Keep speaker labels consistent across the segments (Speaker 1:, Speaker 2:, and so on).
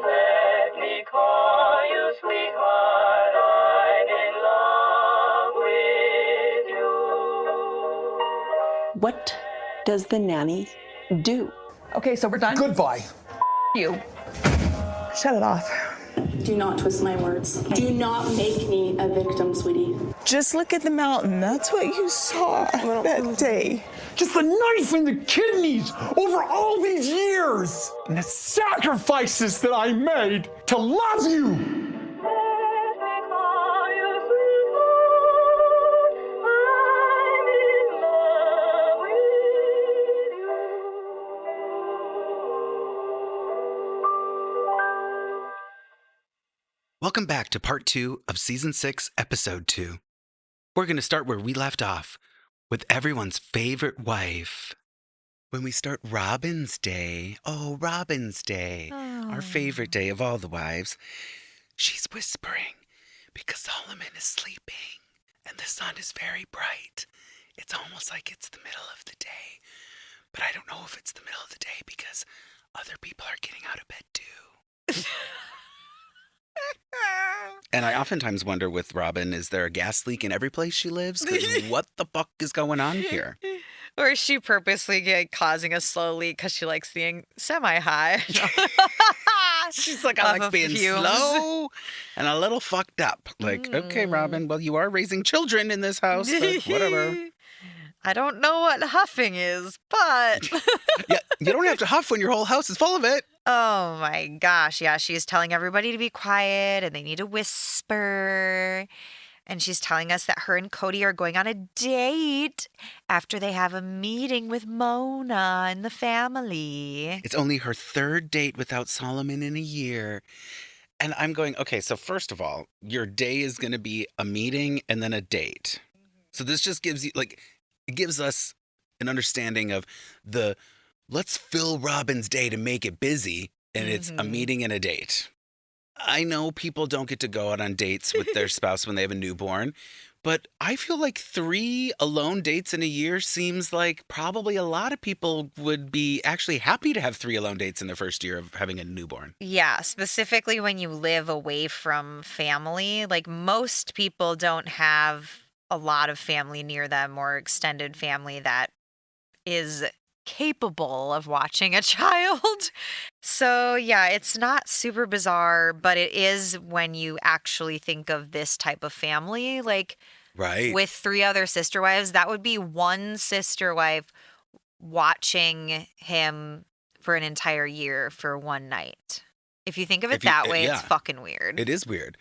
Speaker 1: Let me call you sweetheart, I'm in love with you.
Speaker 2: What does the nanny do?
Speaker 3: Okay, so we're done.
Speaker 4: Goodbye.
Speaker 3: You. Shut it off.
Speaker 2: Do not twist my words. Do not make me a victim, sweetie.
Speaker 5: Just look at the mountain. That's what you saw that day.
Speaker 4: Just the knife in the kidneys over all these years and the sacrifices that I made to love you.
Speaker 1: Let me call you sweetheart, I'm in love with you.
Speaker 6: Welcome back to part 2 of season 6, episode 2. We're going to start where we left off, with everyone's favorite wife. When we start Robyn's day, Robyn's day, our favorite day of all the wives, she's whispering because Solomon is sleeping and the sun is very bright. It's almost like it's the middle of the day, but I don't know if it's the middle of the day because other people are getting out of bed too. And I oftentimes wonder with Robyn, is there a gas leak in every place she lives? 'Cause what the fuck is going on here?
Speaker 7: Or is she purposely causing a slow leak because she likes being semi-high?
Speaker 6: She's like,
Speaker 7: Off
Speaker 6: I like
Speaker 7: of
Speaker 6: being
Speaker 7: fumes.
Speaker 6: slow and a little fucked up. Like, okay, Robyn, well, you are raising children in this house, but whatever.
Speaker 7: I don't know what huffing is, but...
Speaker 6: Yeah, you don't have to huff when your whole house is full of it.
Speaker 7: Oh my gosh. Yeah, she's telling everybody to be quiet and they need to whisper. And she's telling us that her and Kody are going on a date after they have a meeting with Mona and the family.
Speaker 6: It's only her third date without Solomon in a year. And I'm going, okay, so first of all, your day is going to be a meeting and then a date. So this just gives you, like, it gives us an understanding of the let's fill Robyn's day to make it busy, and it's a meeting and a date. I know people don't get to go out on dates with their spouse when they have a newborn, but I feel like 3 alone dates in a year seems like probably a lot of people would be actually happy to have 3 alone dates in their first year of having a newborn.
Speaker 7: Yeah, specifically when you live away from family. Like most people don't have a lot of family near them or extended family that is capable of watching a child. So yeah, it's not super bizarre, but it is when you actually think of this type of family, like
Speaker 6: Right.
Speaker 7: with 3 other sister wives, that would be one sister wife watching him for an entire year for one night. If you think of it that way, it's fucking weird.
Speaker 6: It is weird.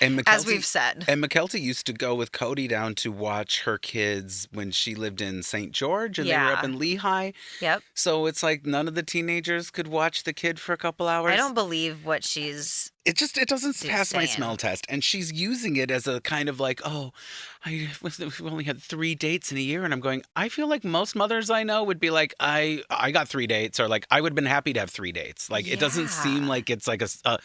Speaker 6: And
Speaker 7: As we've said.
Speaker 6: And McKelty used to go with Kody down to watch her kids when she lived in St. George and they were up in Lehigh.
Speaker 7: Yep.
Speaker 6: So it's like none of the teenagers could watch the kid for a couple hours.
Speaker 7: I don't believe what she's...
Speaker 6: It doesn't pass my
Speaker 7: saying.
Speaker 6: smell test. And she's using it as a kind of like, we've only had 3 dates in a year. And I'm going, I feel like most mothers I know would be like, I got 3 dates. Or like, I would have been happy to have 3 dates. Like, it doesn't seem like it's like a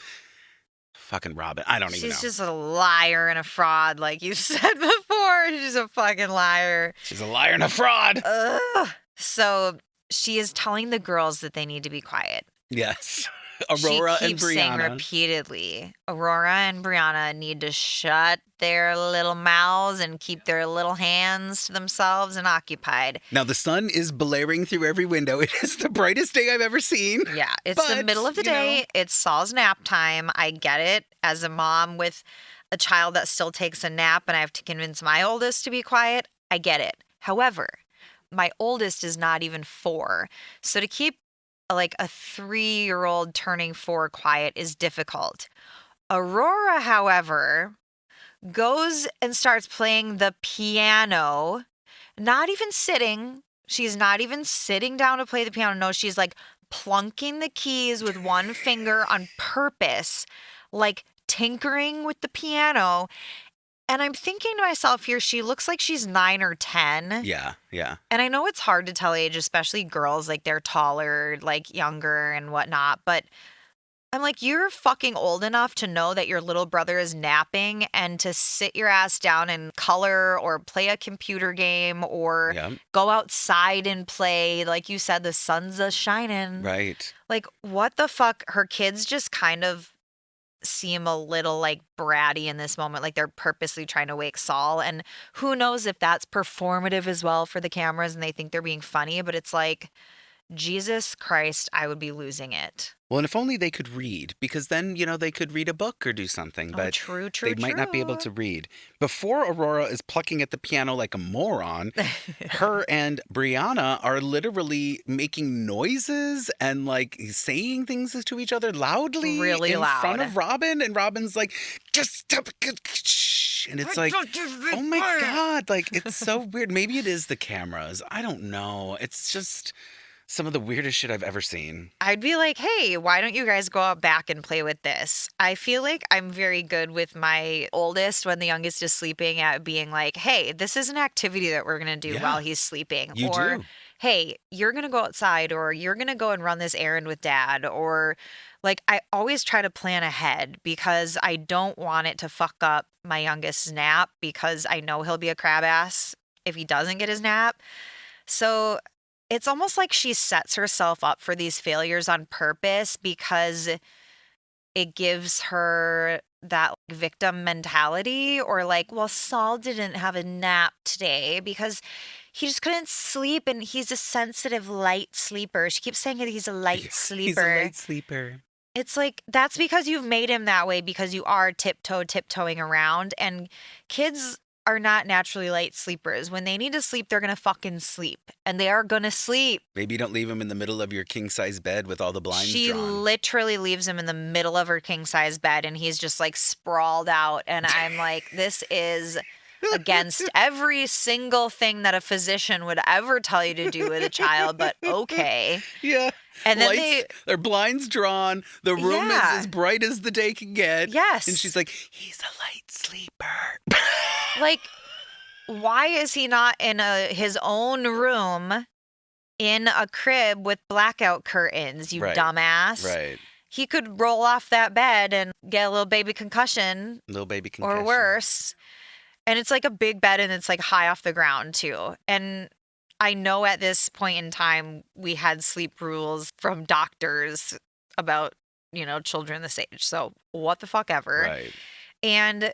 Speaker 6: fucking Robyn. I don't even know.
Speaker 7: She's just a liar and a fraud, like you said before. She's a fucking liar.
Speaker 6: She's a liar and a fraud.
Speaker 7: Ugh. So she is telling the girls that they need to be quiet.
Speaker 6: Yes. Aurora
Speaker 7: she keeps
Speaker 6: and
Speaker 7: saying
Speaker 6: Brianna.
Speaker 7: repeatedly, Aurora and Brianna need to shut their little mouths and keep their little hands to themselves and occupied.
Speaker 6: Now, the sun is blaring through every window. It is the brightest day I've ever seen.
Speaker 7: Yeah, it's the middle of the day. It's Saul's nap time. I get it. As a mom with a child that still takes a nap and I have to convince my oldest to be quiet, I get it. However, my oldest is not even 4. So to keep like a 3-year-old turning 4 quiet is difficult. Aurora, however, goes and starts playing the piano, not even sitting. She's not even sitting down to play the piano. No, she's like plunking the keys with one finger on purpose, like tinkering with the piano. And I'm thinking to myself here, she looks like she's 9 or 10.
Speaker 6: Yeah.
Speaker 7: And I know it's hard to tell age, especially girls, like they're taller, like younger and whatnot. But I'm like, you're fucking old enough to know that your little brother is napping and to sit your ass down and color or play a computer game or
Speaker 6: Yeah.
Speaker 7: go outside and play. Like you said, the sun's a shining.
Speaker 6: Right.
Speaker 7: Like, what the fuck? Her kids just kind of seem a little like bratty in this moment. Like they're purposely trying to wake Saul. And who knows if that's performative as well for the cameras and they think they're being funny. But it's like, Jesus Christ, I would be losing it.
Speaker 6: Well, and if only they could read, because then, they could read a book or do something,
Speaker 7: Oh,
Speaker 6: but
Speaker 7: true.
Speaker 6: they might not be able to read. Before Aurora is plucking at the piano like a moron, her and Brianna are literally making noises and like saying things to each other loudly
Speaker 7: Really
Speaker 6: in
Speaker 7: loud.
Speaker 6: front of Robyn. And Robyn's like, just stop. Shh. And it's like, oh my God, like it's so weird. Maybe it is the cameras. I don't know. It's just some of the weirdest shit I've ever seen.
Speaker 7: I'd be like, hey, why don't you guys go out back and play with this? I feel like I'm very good with my oldest when the youngest is sleeping at being like, hey, this is an activity that we're going to do while he's sleeping.
Speaker 6: You
Speaker 7: or,
Speaker 6: do.
Speaker 7: hey, you're going to go outside or you're going to go and run this errand with dad. Or like, I always try to plan ahead because I don't want it to fuck up my youngest's nap because I know he'll be a crab ass if he doesn't get his nap. So it's almost like she sets herself up for these failures on purpose because it gives her that victim mentality or like, well, Saul didn't have a nap today because he just couldn't sleep and he's a sensitive light sleeper. She keeps saying that he's a light sleeper.
Speaker 6: He's a light sleeper.
Speaker 7: It's like, that's because you've made him that way because you are tiptoeing around and kids are not naturally light sleepers. When they need to sleep, they're going to fucking sleep. And they are going to sleep.
Speaker 6: Maybe you don't leave him in the middle of your king-size bed with all the blinds
Speaker 7: She
Speaker 6: drawn.
Speaker 7: literally leaves him in the middle of her king-size bed, and he's just, like, sprawled out. And I'm like, this is against every single thing that a physician would ever tell you to do with a child, but okay.
Speaker 6: Yeah.
Speaker 7: And then
Speaker 6: their blinds drawn. The room is as bright as the day can get.
Speaker 7: Yes.
Speaker 6: And she's like, he's a light sleeper.
Speaker 7: Like, why is he not in his own room in a crib with blackout curtains, you dumbass?
Speaker 6: Right.
Speaker 7: He could roll off that bed and get a little baby concussion. Or worse. And it's like a big bed and it's like high off the ground too. And I know at this point in time we had sleep rules from doctors about, children this age. So what the fuck ever.
Speaker 6: Right.
Speaker 7: And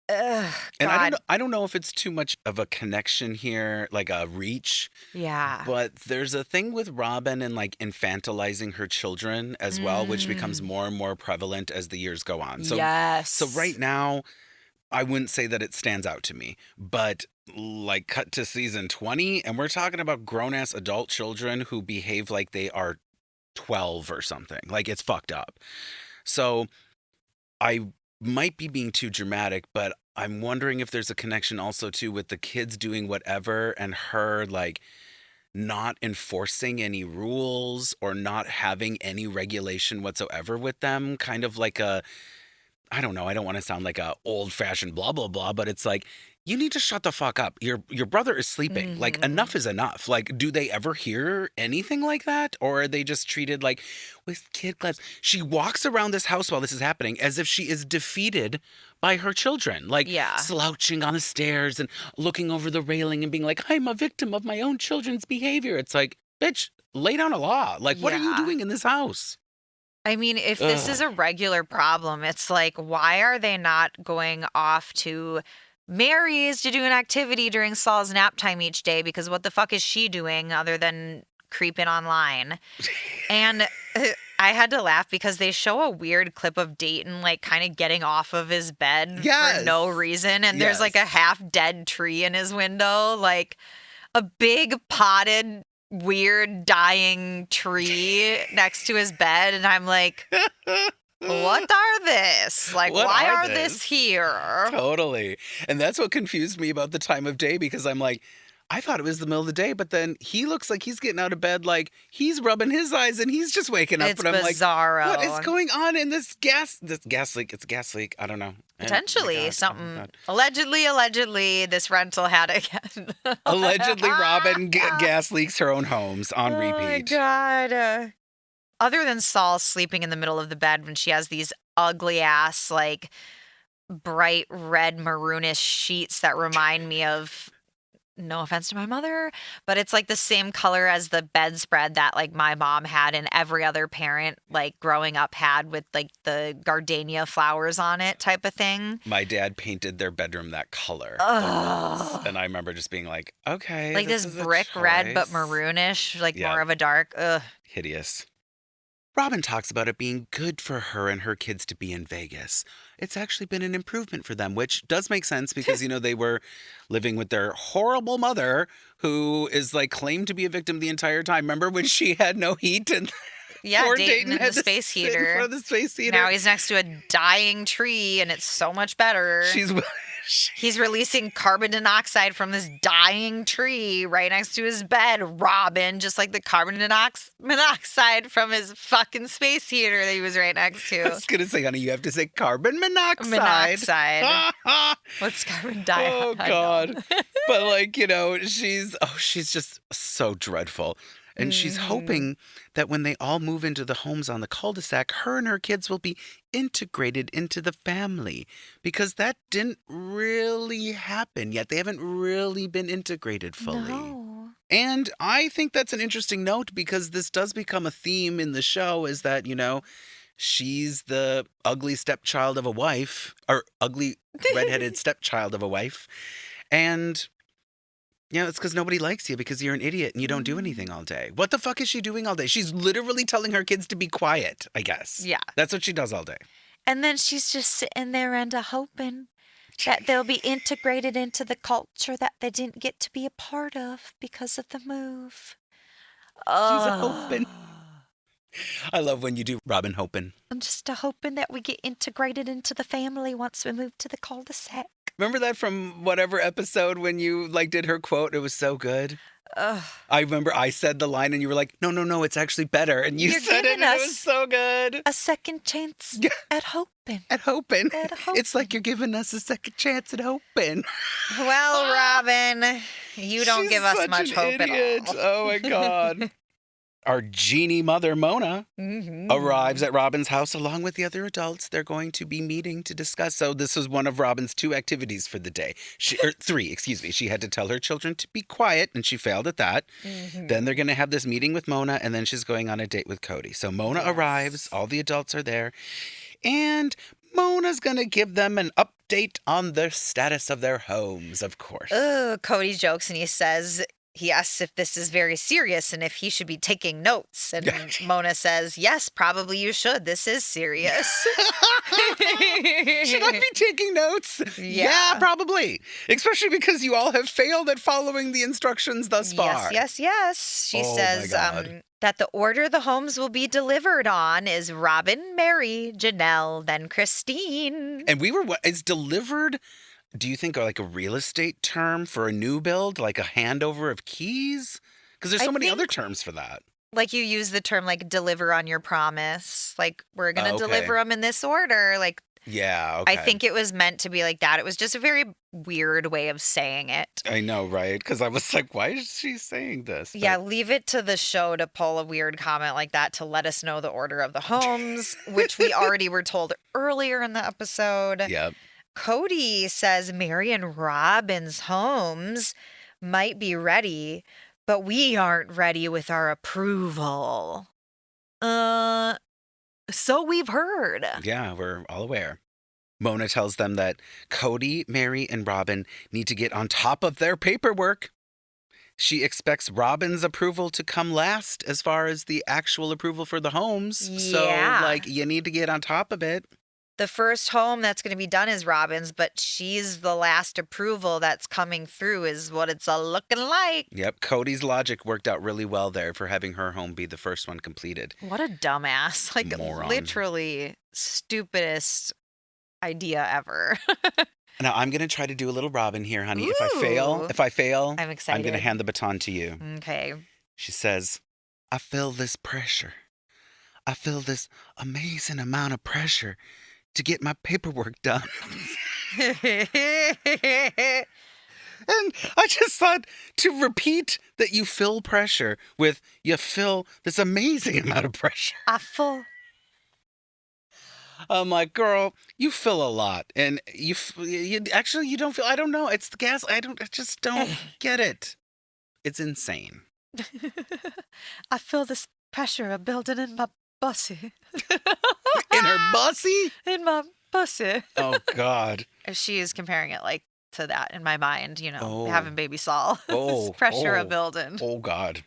Speaker 6: I don't know if it's too much of a connection here, like a reach.
Speaker 7: Yeah.
Speaker 6: But there's a thing with Robyn and like infantilizing her children as well, which becomes more and more prevalent as the years go on. So,
Speaker 7: yes.
Speaker 6: So right now, I wouldn't say that it stands out to me, but like cut to season 20 and we're talking about grown-ass adult children who behave like they are 12 or something. Like it's fucked up. So I might be being too dramatic, but I'm wondering if there's a connection also too with the kids doing whatever and her like not enforcing any rules or not having any regulation whatsoever with them. Kind of like I don't know, I don't want to sound like a old-fashioned blah, blah, blah, but it's like, you need to shut the fuck up. Your brother is sleeping. Like, enough is enough. Like, do they ever hear anything like that? Or are they just treated like, with kid gloves? She walks around this house while this is happening as if she is defeated by her children. Like, slouching on the stairs and looking over the railing and being like, I'm a victim of my own children's behavior. It's like, bitch, lay down a law. Like, what are you doing in this house?
Speaker 7: I mean, if this is a regular problem, it's like, why are they not going off to Meri's to do an activity during Saul's nap time each day? Because what the fuck is she doing other than creeping online? And I had to laugh because they show a weird clip of Dayton like kind of getting off of his bed for no reason. And there's like a half dead tree in his window, like a big potted weird dying tree next to his bed. And I'm like, what are this? Like, why are this here?
Speaker 6: Totally. And that's what confused me about the time of day because I'm like, I thought it was the middle of the day, but then he looks like he's getting out of bed, like he's rubbing his eyes and he's just waking up.
Speaker 7: It's
Speaker 6: and I'm
Speaker 7: bizarro.
Speaker 6: like, what is going on in this gas leak? It's a gas leak. I don't know.
Speaker 7: Potentially something. Allegedly, this rental had again.
Speaker 6: Allegedly, Robyn gas leaks her own homes on repeat.
Speaker 7: Oh my God. other than Saul sleeping in the middle of the bed when she has these ugly ass, like, bright red maroonish sheets that remind me of, no offense to my mother, but it's like the same color as the bedspread that like my mom had and every other parent like growing up had, with like the gardenia flowers on it type of thing.
Speaker 6: My dad painted their bedroom that color. The walls. And I remember just being like, okay.
Speaker 7: Like this
Speaker 6: is a
Speaker 7: brick red but
Speaker 6: choice.
Speaker 7: maroonish, like
Speaker 6: Yeah.
Speaker 7: more of a dark. Ugh.
Speaker 6: Hideous. Robyn talks about it being good for her and her kids to be in Vegas. It's actually been an improvement for them, which does make sense because, they were living with their horrible mother who is like claimed to be a victim the entire time. Remember when she had no heat and
Speaker 7: Yeah,
Speaker 6: poor
Speaker 7: Dayton in
Speaker 6: had
Speaker 7: the
Speaker 6: to
Speaker 7: space
Speaker 6: sit in
Speaker 7: heater.
Speaker 6: front of the space heater?
Speaker 7: Now he's next to a dying tree and it's so much better. He's releasing carbon monoxide from this dying tree right next to his bed, Robyn, just like the carbon monoxide from his fucking space heater that he was right next to.
Speaker 6: I was going to say, honey, you have to say carbon monoxide.
Speaker 7: Monoxide. What's carbon dioxide?
Speaker 6: Oh, God. But like, she's just so dreadful. And she's hoping that when they all move into the homes on the cul-de-sac, her and her kids will be integrated into the family. Because that didn't really happen yet. They haven't really been integrated fully.
Speaker 7: No.
Speaker 6: And I think that's an interesting note because this does become a theme in the show is that, she's the ugly stepchild of a wife, or ugly redheaded stepchild of a wife. And... it's because nobody likes you because you're an idiot and you don't do anything all day. What the fuck is she doing all day? She's literally telling her kids to be quiet, I guess.
Speaker 7: Yeah.
Speaker 6: That's what she does all day.
Speaker 7: And then she's just sitting there and hoping that they'll be integrated into the culture that they didn't get to be a part of because of the move.
Speaker 6: She's hoping. I love when you do Robyn hoping.
Speaker 7: I'm just hoping that we get integrated into the family once we move to the cul-de-sac.
Speaker 6: Remember that from whatever episode when you did her quote? It was so good. I remember I said the line and you were like, no, it's actually better. And
Speaker 7: You're
Speaker 6: said it
Speaker 7: giving
Speaker 6: and it
Speaker 7: us
Speaker 6: was so good.
Speaker 7: A second chance at hoping.
Speaker 6: At hoping.
Speaker 7: At hoping.
Speaker 6: It's like you're giving us a second chance at hoping.
Speaker 7: Well, Robyn, you don't
Speaker 6: She's
Speaker 7: give us
Speaker 6: such
Speaker 7: much
Speaker 6: an
Speaker 7: hope
Speaker 6: idiot.
Speaker 7: at all.
Speaker 6: Oh, my God. Our genie mother, Mona, arrives at Robyn's house along with the other adults. They're going to be meeting to discuss. So this was one of Robyn's 2 activities for the day. 3, excuse me. She had to tell her children to be quiet, and she failed at that. Then they're going to have this meeting with Mona, and then she's going on a date with Kody. So Mona arrives. All the adults are there. And Mona's going to give them an update on the status of their homes, of course.
Speaker 7: Kody jokes and he asks if this is very serious and if he should be taking notes. And Mona says, yes, probably you should. This is serious.
Speaker 6: Should I be taking notes?
Speaker 7: Yeah.
Speaker 6: Probably. Especially because you all have failed at following the instructions thus far.
Speaker 7: Yes. She
Speaker 6: Oh,
Speaker 7: says
Speaker 6: my God.
Speaker 7: that the order the homes will be delivered on is Robyn, Meri, Janelle, then Christine.
Speaker 6: And it's delivered... Do you think like a real estate term for a new build, like a handover of keys? Because there's so many other terms for that.
Speaker 7: Like you use the term like deliver on your promise. Like we're going to deliver them in this order. Like,
Speaker 6: yeah, okay.
Speaker 7: I think it was meant to be like that. It was just a very weird way of saying it.
Speaker 6: I know, right? Because I was like, why is she saying this?
Speaker 7: Yeah, leave it to the show to pull a weird comment like that to let us know the order of the homes, which we already were told earlier in the episode.
Speaker 6: Yep.
Speaker 7: Kody says Meri and Robyn's homes might be ready, but we aren't ready with our approval. So we've heard.
Speaker 6: Yeah, we're all aware. Mona tells them that Kody, Meri, and Robyn need to get on top of their paperwork. She expects Robyn's approval to come last as far as the actual approval for the homes.
Speaker 7: Yeah.
Speaker 6: So, you need to get on top of it.
Speaker 7: The first home that's going to be done is Robyn's, but she's the last approval that's coming through is what it's looking like.
Speaker 6: Yep, Kody's logic worked out really well there for having her home be the first one completed.
Speaker 7: What a dumbass. Like,
Speaker 6: Moron.
Speaker 7: literally stupidest idea ever.
Speaker 6: Now, I'm going to try to do a little Robyn here, honey.
Speaker 7: Ooh.
Speaker 6: If I fail,
Speaker 7: I'm excited.
Speaker 6: I'm going to hand the baton to you.
Speaker 7: Okay.
Speaker 6: She says, I feel this pressure. I feel this amazing amount of pressure to get my paperwork done. And I just thought to repeat that you feel pressure with you feel this amazing amount of pressure.
Speaker 7: I feel.
Speaker 6: I'm like, girl, you feel a lot, and you actually you don't feel. I don't know. It's the gas. I just don't get it. It's insane.
Speaker 7: I feel this pressure building in my pussy.
Speaker 6: In her bussy.
Speaker 7: In my pussy.
Speaker 6: Oh God.
Speaker 7: She is comparing it like to that in my mind,
Speaker 6: Oh.
Speaker 7: having baby Saul.
Speaker 6: Oh,
Speaker 7: Pressure
Speaker 6: oh.
Speaker 7: a building.
Speaker 6: Oh God.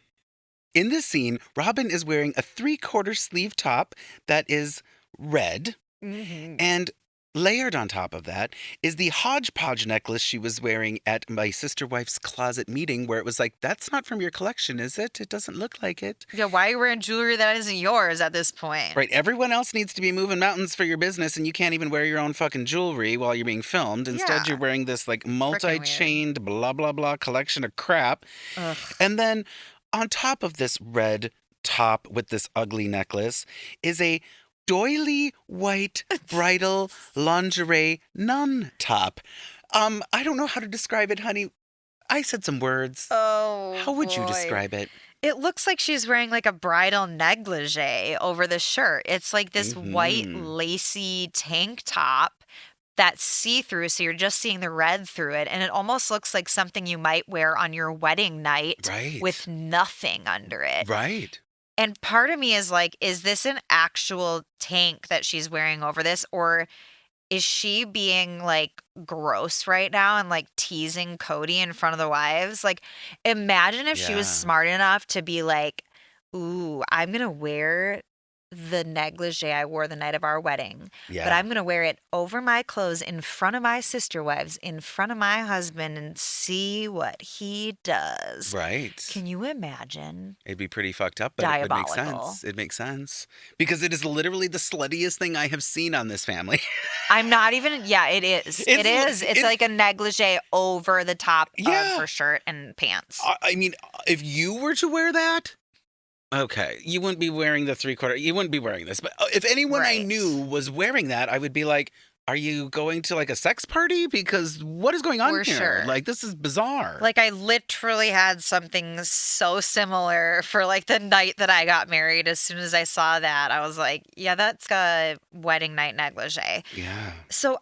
Speaker 6: In this scene, Robyn is wearing a 3/4 sleeve top that is red.
Speaker 7: Mm-hmm.
Speaker 6: And layered on top of that is the hodgepodge necklace she was wearing at my sister wife's closet meeting, where it was like, that's not from your collection, is it? It doesn't look like it.
Speaker 7: Yeah, why are you wearing jewelry that isn't yours at this point?
Speaker 6: Right. Everyone else needs to be moving mountains for your business, and you can't even wear your own fucking jewelry while you're being filmed. Instead,
Speaker 7: Yeah.
Speaker 6: you're wearing this like
Speaker 7: weird.
Speaker 6: multi-chained blah, blah, blah collection of crap.
Speaker 7: Ugh.
Speaker 6: And then on top of this red top with this ugly necklace is a doily white bridal lingerie nun top. I don't know how to describe it, honey. I said some words.
Speaker 7: Oh,
Speaker 6: How would you
Speaker 7: boy.
Speaker 6: describe it?
Speaker 7: It looks like she's wearing like a bridal negligee over the shirt. It's like this white lacy tank top that's see-through, so you're just seeing the red through it, and it almost looks like something you might wear on your wedding night
Speaker 6: Right.
Speaker 7: with nothing under it.
Speaker 6: Right.
Speaker 7: And part of me is like, is this an actual tank that she's wearing over this? Or is she being like gross right now and like teasing Kody in front of the wives? Like, imagine if she was
Speaker 6: Yeah.
Speaker 7: smart enough to be like, ooh, I'm going to wear the negligee I wore the night of our wedding,
Speaker 6: Yeah.
Speaker 7: but I'm going to wear it over my clothes in front of my sister wives, in front of my husband, and see what he does.
Speaker 6: Right.
Speaker 7: Can you imagine?
Speaker 6: It'd be pretty fucked up, but it would make
Speaker 7: Diabolical.
Speaker 6: sense. It makes sense. Because it is literally the sluttiest thing I have seen on this family.
Speaker 7: I'm not even. Yeah, it is. It is. It's like a negligee over the top
Speaker 6: Yeah.
Speaker 7: of her shirt and pants.
Speaker 6: I mean, if you were to wear that, okay, you wouldn't be wearing the 3/4. You wouldn't be wearing this. But if anyone I
Speaker 7: Right.
Speaker 6: knew was wearing that, I would be like, are you going to like a sex party? Because what is going on
Speaker 7: For
Speaker 6: here?
Speaker 7: sure.
Speaker 6: Like, this is bizarre.
Speaker 7: Like, I literally had something so similar for like the night that I got married. As soon as I saw that, I was like, yeah, that's a wedding night negligee.
Speaker 6: Yeah.
Speaker 7: So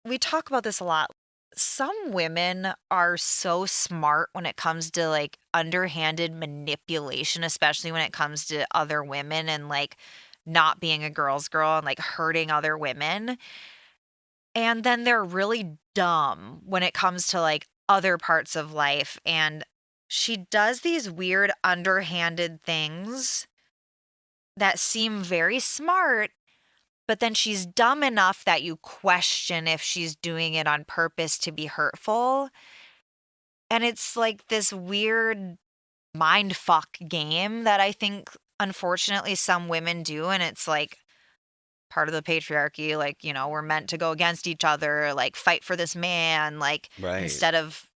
Speaker 7: we talk about this a lot. Some women are so smart when it comes to like underhanded manipulation, especially when it comes to other women and like not being a girl's girl and like hurting other women. And then they're really dumb when it comes to like other parts of life. And she does these weird underhanded things that seem very smart, but then she's dumb enough that you question if she's doing it on purpose to be hurtful. And it's like this weird mind fuck game that I think, unfortunately, some women do. And it's like part of the patriarchy. Like, we're meant to go against each other, like fight for this man, like
Speaker 6: Right.
Speaker 7: instead of,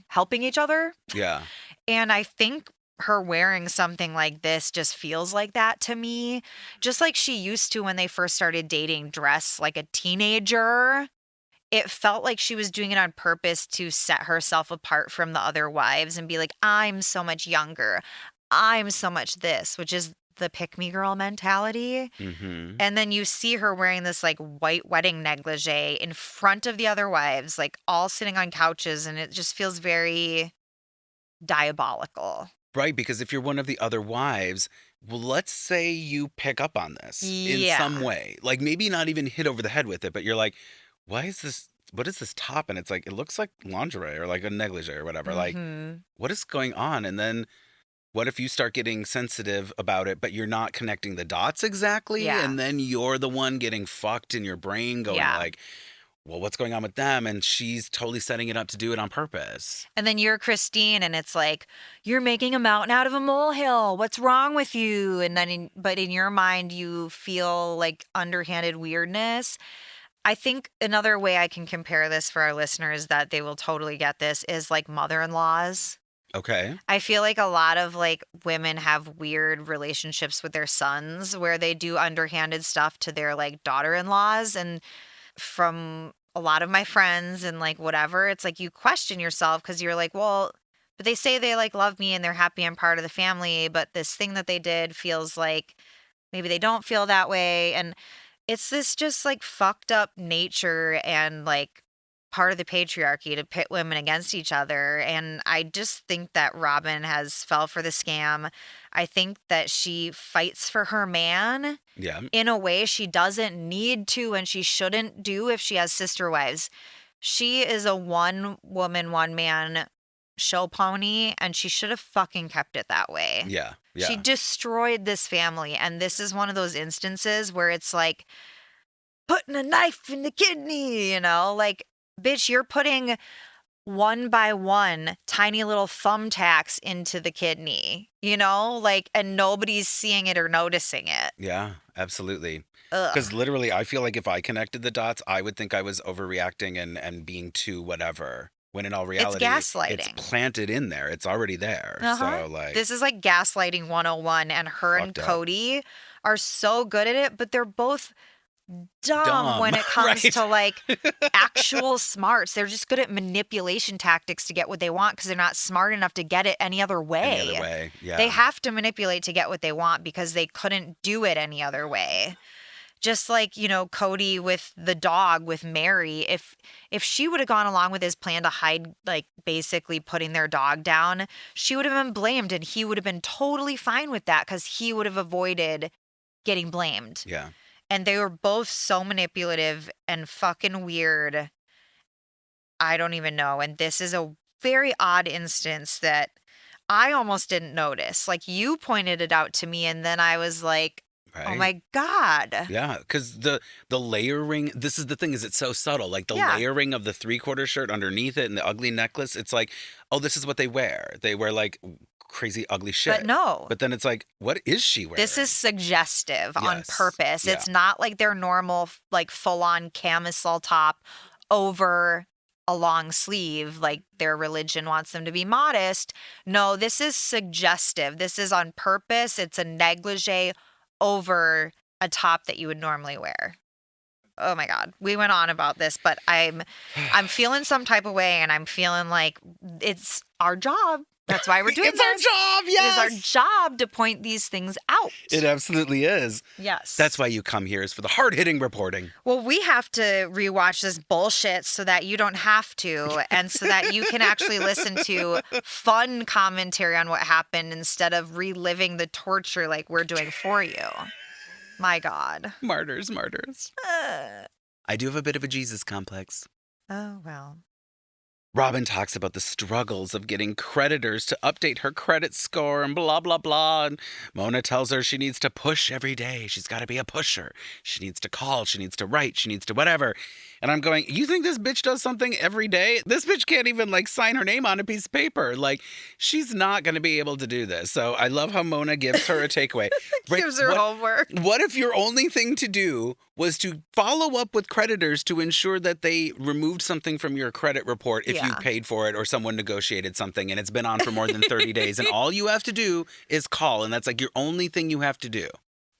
Speaker 7: helping each other.
Speaker 6: Yeah.
Speaker 7: And I think her wearing something like this just feels like that to me. Just like she used to when they first started dating, dress like a teenager. It felt like she was doing it on purpose to set herself apart from the other wives and be like, I'm so much younger. I'm so much this, which is the pick me girl mentality.
Speaker 6: Mm-hmm.
Speaker 7: And then you see her wearing this like white wedding negligee in front of the other wives, like all sitting on couches. And it just feels very diabolical.
Speaker 6: Right, because if you're one of the other wives, well, let's say you pick up on this in some way. Like, maybe not even hit over the head with it, but you're like, what is this top? And it's like, it looks like lingerie or like a negligee or whatever. Like, what is going on? And then what if you start getting sensitive about it, but you're not connecting the dots exactly?
Speaker 7: Yeah.
Speaker 6: And then you're the one getting fucked in your brain going like, well, what's going on with them? And she's totally setting it up to do it on purpose.
Speaker 7: And then you're Christine, and it's like, you're making a mountain out of a molehill. What's wrong with you? And then, but in your mind, you feel like underhanded weirdness. I think another way I can compare this for our listeners that they will totally get this is like mother-in-laws.
Speaker 6: Okay.
Speaker 7: I feel like a lot of like women have weird relationships with their sons where they do underhanded stuff to their like daughter-in-laws. And from a lot of my friends and like whatever, it's like you question yourself because you're like, well, but they say they like love me and they're happy I'm part of the family, but this thing that they did feels like maybe they don't feel that way. And it's this just like fucked up nature and like part of the patriarchy to pit women against each other. And I just think that Robyn has fell for the scam. I think that she fights for her man
Speaker 6: Yeah.
Speaker 7: in a way she doesn't need to and she shouldn't do if she has sister wives. She is a one woman, one man show pony, and she should have fucking kept it that way.
Speaker 6: Yeah. Yeah.
Speaker 7: She destroyed this family, and this is one of those instances where it's like putting a knife in the kidney, like, bitch, you're putting one by one tiny little thumbtacks into the kidney, like, and nobody's seeing it or noticing it.
Speaker 6: Yeah, absolutely.
Speaker 7: Ugh.
Speaker 6: Because literally, I feel like if I connected the dots, I would think I was overreacting and being too whatever. When in all reality,
Speaker 7: gaslighting.
Speaker 6: it's planted in there. It's already there.
Speaker 7: Uh-huh.
Speaker 6: So like,
Speaker 7: This is like gaslighting 101, and her and
Speaker 6: Fucked up.
Speaker 7: Kody are so good at it, but they're both dumb when it comes
Speaker 6: right?
Speaker 7: to like actual smarts. They're just good at manipulation tactics to get what they want because they're not smart enough to get it any other way.
Speaker 6: Any other way, yeah.
Speaker 7: They have to manipulate to get what they want because they couldn't do it any other way. Just like, Kody with the dog with Meri, if she would have gone along with his plan to hide, like basically putting their dog down, she would have been blamed and he would have been totally fine with that because he would have avoided getting blamed.
Speaker 6: Yeah.
Speaker 7: And they were both so manipulative and fucking weird. I don't even know. And this is a very odd instance that I almost didn't notice. Like, you pointed it out to me, and then I was like,
Speaker 6: Right.
Speaker 7: oh my God.
Speaker 6: Yeah, because the layering, this is the thing, is it's so subtle. Like the
Speaker 7: Yeah.
Speaker 6: layering of the 3/4 shirt underneath it and the ugly necklace, it's like, oh, this is what they wear. They wear like crazy ugly shit.
Speaker 7: But no.
Speaker 6: But then it's like, what is she wearing?
Speaker 7: This is suggestive on
Speaker 6: Yes.
Speaker 7: purpose.
Speaker 6: Yeah.
Speaker 7: It's not like their normal, like full-on camisole top over a long sleeve, like their religion wants them to be modest. No, this is suggestive. This is on purpose. It's a negligee over a top that you would normally wear. Oh my God. We went on about this, but I'm feeling some type of way, and I'm feeling like it's our job. That's why we're doing
Speaker 6: It's our
Speaker 7: this.
Speaker 6: job, yes.
Speaker 7: It is our job to point these things out.
Speaker 6: It absolutely is.
Speaker 7: Yes.
Speaker 6: That's why you come here, is for the hard-hitting reporting.
Speaker 7: Well, we have to rewatch this bullshit so that you don't have to, and so that you can actually listen to fun commentary on what happened instead of reliving the torture like we're doing for you. My God.
Speaker 6: Martyrs. I do have a bit of a Jesus complex.
Speaker 7: Oh, well.
Speaker 6: Robyn talks about the struggles of getting creditors to update her credit score and blah, blah, blah. And Mona tells her she needs to push every day. She's got to be a pusher. She needs to call. She needs to write. She needs to whatever. And I'm going, you think this bitch does something every day? This bitch can't even like sign her name on a piece of paper. Like, she's not going to be able to do this. So I love how Mona gives her a takeaway.
Speaker 7: Gives her homework.
Speaker 6: What if your only thing to do was to follow up with creditors to ensure that they removed something from your credit report if you paid for it or someone negotiated something and it's been on for more than 30 days and all you have to do is call, and that's like your only thing you have to do.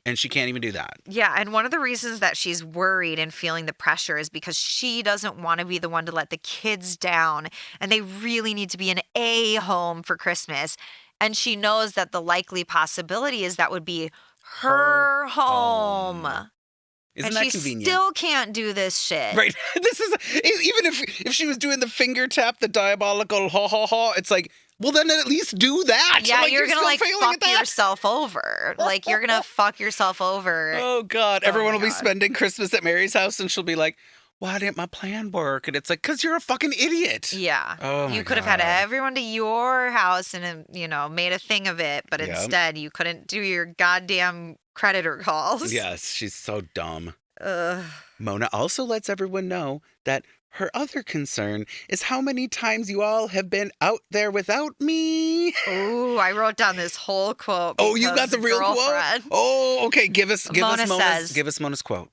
Speaker 6: And she can't even do that.
Speaker 7: Yeah, and one of the reasons that she's worried and feeling the pressure is because she doesn't want to be the one to let the kids down, and they really need to be in a home for Christmas. And she knows that the likely possibility is that would be her home.
Speaker 6: Isn't
Speaker 7: and
Speaker 6: that
Speaker 7: she
Speaker 6: convenient?
Speaker 7: still can't do this shit.
Speaker 6: Right. This is even if she was doing the finger tap, the diabolical ha ha ha, it's like, well, then at least do that.
Speaker 7: Yeah,
Speaker 6: like,
Speaker 7: you're gonna
Speaker 6: still
Speaker 7: like
Speaker 6: failing
Speaker 7: fuck
Speaker 6: at that?
Speaker 7: yourself over. Like you're gonna fuck yourself over.
Speaker 6: Oh God!
Speaker 7: Oh,
Speaker 6: Everyone
Speaker 7: my
Speaker 6: will be
Speaker 7: God.
Speaker 6: spending Christmas at Mary's house, and she'll be like, "Why didn't my plan work?" And it's like, "Cause you're a fucking idiot."
Speaker 7: Yeah.
Speaker 6: Oh my
Speaker 7: you could have had
Speaker 6: God.
Speaker 7: everyone to your house and, made a thing of it, but
Speaker 6: Yep.
Speaker 7: instead you couldn't do your goddamn creditor calls.
Speaker 6: Yes, she's so dumb.
Speaker 7: Ugh.
Speaker 6: Mona also lets everyone know that her other concern is how many times you all have been out there without me.
Speaker 7: Ooh, I wrote down this whole quote.
Speaker 6: Oh, you got the
Speaker 7: because
Speaker 6: real
Speaker 7: girlfriend.
Speaker 6: quote? Oh, okay. Give us
Speaker 7: Mona says-
Speaker 6: Mona's quote.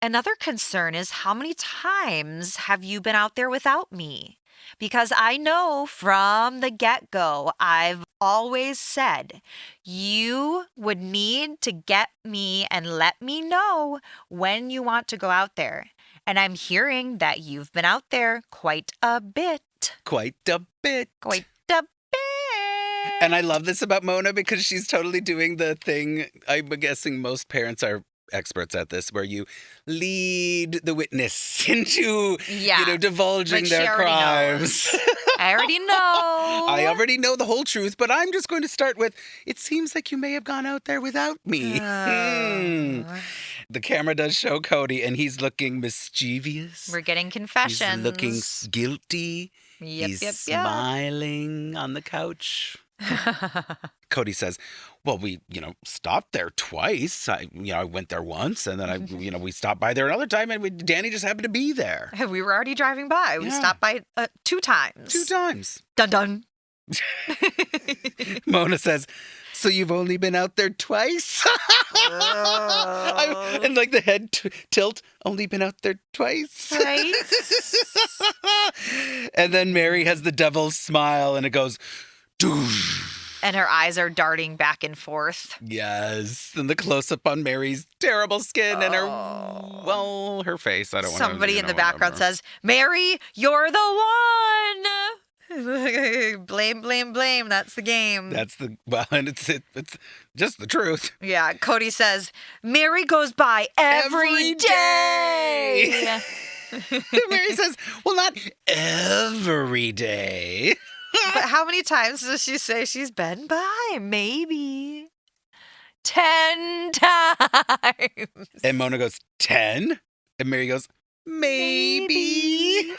Speaker 7: Another concern is how many times have you been out there without me? Because I know from the get-go, I've always said you would need to get me and let me know when you want to go out there. And I'm hearing that you've been out there quite a bit.
Speaker 6: Quite a bit.
Speaker 7: Quite a bit.
Speaker 6: And I love this about Mona because she's totally doing the thing. I'm guessing most parents are experts at this, where you lead the witness into, divulging
Speaker 7: Like,
Speaker 6: their
Speaker 7: she already
Speaker 6: crimes.
Speaker 7: I already know.
Speaker 6: I already know the whole truth, but I'm just going to start with, it seems like you may have gone out there without me. The camera does show Kody, and he's looking mischievous.
Speaker 7: We're getting confessions.
Speaker 6: He's looking guilty.
Speaker 7: Yep,
Speaker 6: He's smiling on the couch. Kody says, well, we, stopped there twice. I went there once, and then we stopped by there another time, and Danny just happened to be there.
Speaker 7: We were already driving by. We stopped by 2 times.
Speaker 6: 2 times.
Speaker 7: Dun dun.
Speaker 6: Mona says, so you've only been out there twice? And like the head tilt, only been out there twice?
Speaker 7: Right.
Speaker 6: And then Meri has the devil's smile, and it goes, doosh.
Speaker 7: And her eyes are darting back and forth.
Speaker 6: Yes. And the close-up on Mary's terrible skin and her face. I don't want to.
Speaker 7: Somebody in the background says, Meri, you're the one. Blame, blame, blame. That's the game.
Speaker 6: And it's just the truth.
Speaker 7: Yeah. Kody says, Meri goes by every day.
Speaker 6: Meri says, well, not every day.
Speaker 7: But how many times does she say she's been by? Maybe 10 times.
Speaker 6: And Mona goes, 10? And Meri goes, maybe.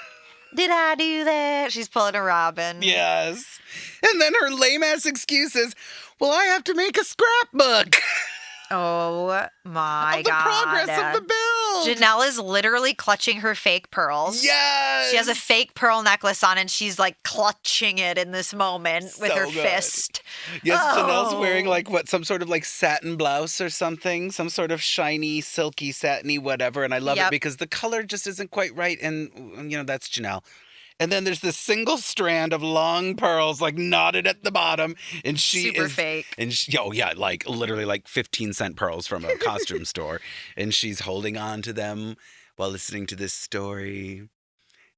Speaker 7: Did I do that? She's pulling a Robyn.
Speaker 6: Yes. And then her lame-ass excuse is, well, I have to make a scrapbook.
Speaker 7: Oh, my
Speaker 6: of the
Speaker 7: God.
Speaker 6: progress of the build.
Speaker 7: Janelle is literally clutching her fake pearls.
Speaker 6: Yes.
Speaker 7: She has a fake pearl necklace on, and she's like clutching it in this moment with her fist.
Speaker 6: Yes, Janelle's wearing some sort of satin blouse or something, some sort of shiny, silky, satiny whatever. And I love it because the color just isn't quite right. And, that's Janelle. And then there's this single strand of long pearls, knotted at the bottom, and
Speaker 7: Super fake.
Speaker 6: And literally 15-cent pearls from a costume store, and she's holding on to them while listening to this story,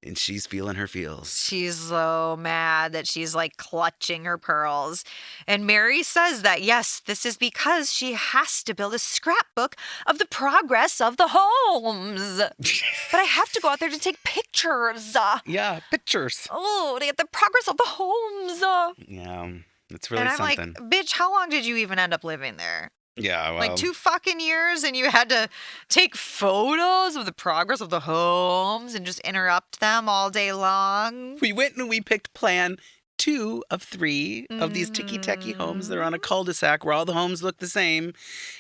Speaker 6: and she's feeling her feels.
Speaker 7: She's so mad that she's clutching her pearls. And Meri says that, yes, this is because she has to build a scrapbook of the progress of the homes. But I have to go out there to take pictures.
Speaker 6: Yeah, pictures.
Speaker 7: Oh, to get the progress of the homes.
Speaker 6: Yeah, it's really
Speaker 7: and I'm
Speaker 6: something.
Speaker 7: bitch, how long did you even end up living there?
Speaker 6: Yeah, well.
Speaker 7: 2 fucking years, and you had to take photos of the progress of the homes and just interrupt them all day long.
Speaker 6: We went and we picked plan 2 of 3 of these ticky-tacky homes. They're on a cul-de-sac where all the homes look the same.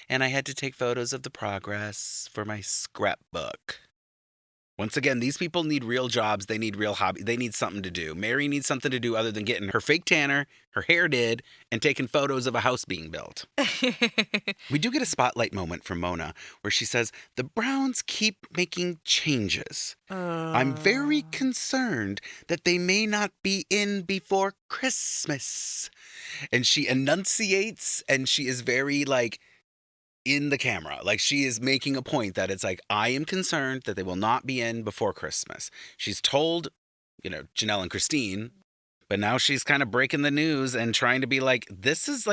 Speaker 6: And I had to take photos of the progress for my scrapbook. Once again, these people need real jobs. They need real hobbies. They need something to do. Meri needs something to do other than getting her fake tanner, her hair did, and taking photos of a house being built. We do get a spotlight moment from Mona where she says, the Browns keep making changes. I'm very concerned that they may not be in before Christmas. And she enunciates, and she is very in the camera. She is making a point that it's I am concerned that they will not be in before Christmas. She's told, Janelle and Christine, but now she's kind of breaking the news and trying to be this is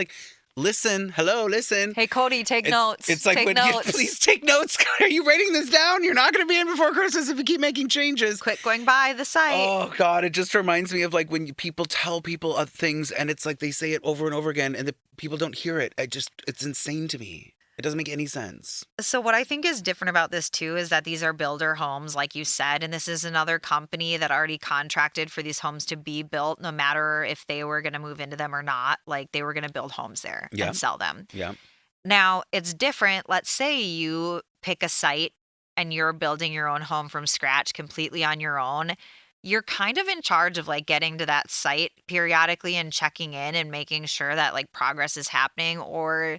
Speaker 6: listen, hello, listen.
Speaker 7: Hey, Kody, take notes.
Speaker 6: It's
Speaker 7: take notes.
Speaker 6: Please take notes. Are you writing this down? You're not going to be in before Christmas if you keep making changes.
Speaker 7: Quit going by the site.
Speaker 6: Oh, God. It just reminds me of when people tell people things and it's they say it over and over again and the people don't hear it. It's insane to me. It doesn't make any sense.
Speaker 7: So what I think is different about this too is that these are builder homes, like you said, and this is another company that already contracted for these homes to be built, no matter if they were going to move into them or not. They were going to build homes there and sell them.
Speaker 6: Yeah.
Speaker 7: Now, it's different. Let's say you pick a site and you're building your own home from scratch completely on your own. You're kind of in charge of getting to that site periodically and checking in and making sure that progress is happening, or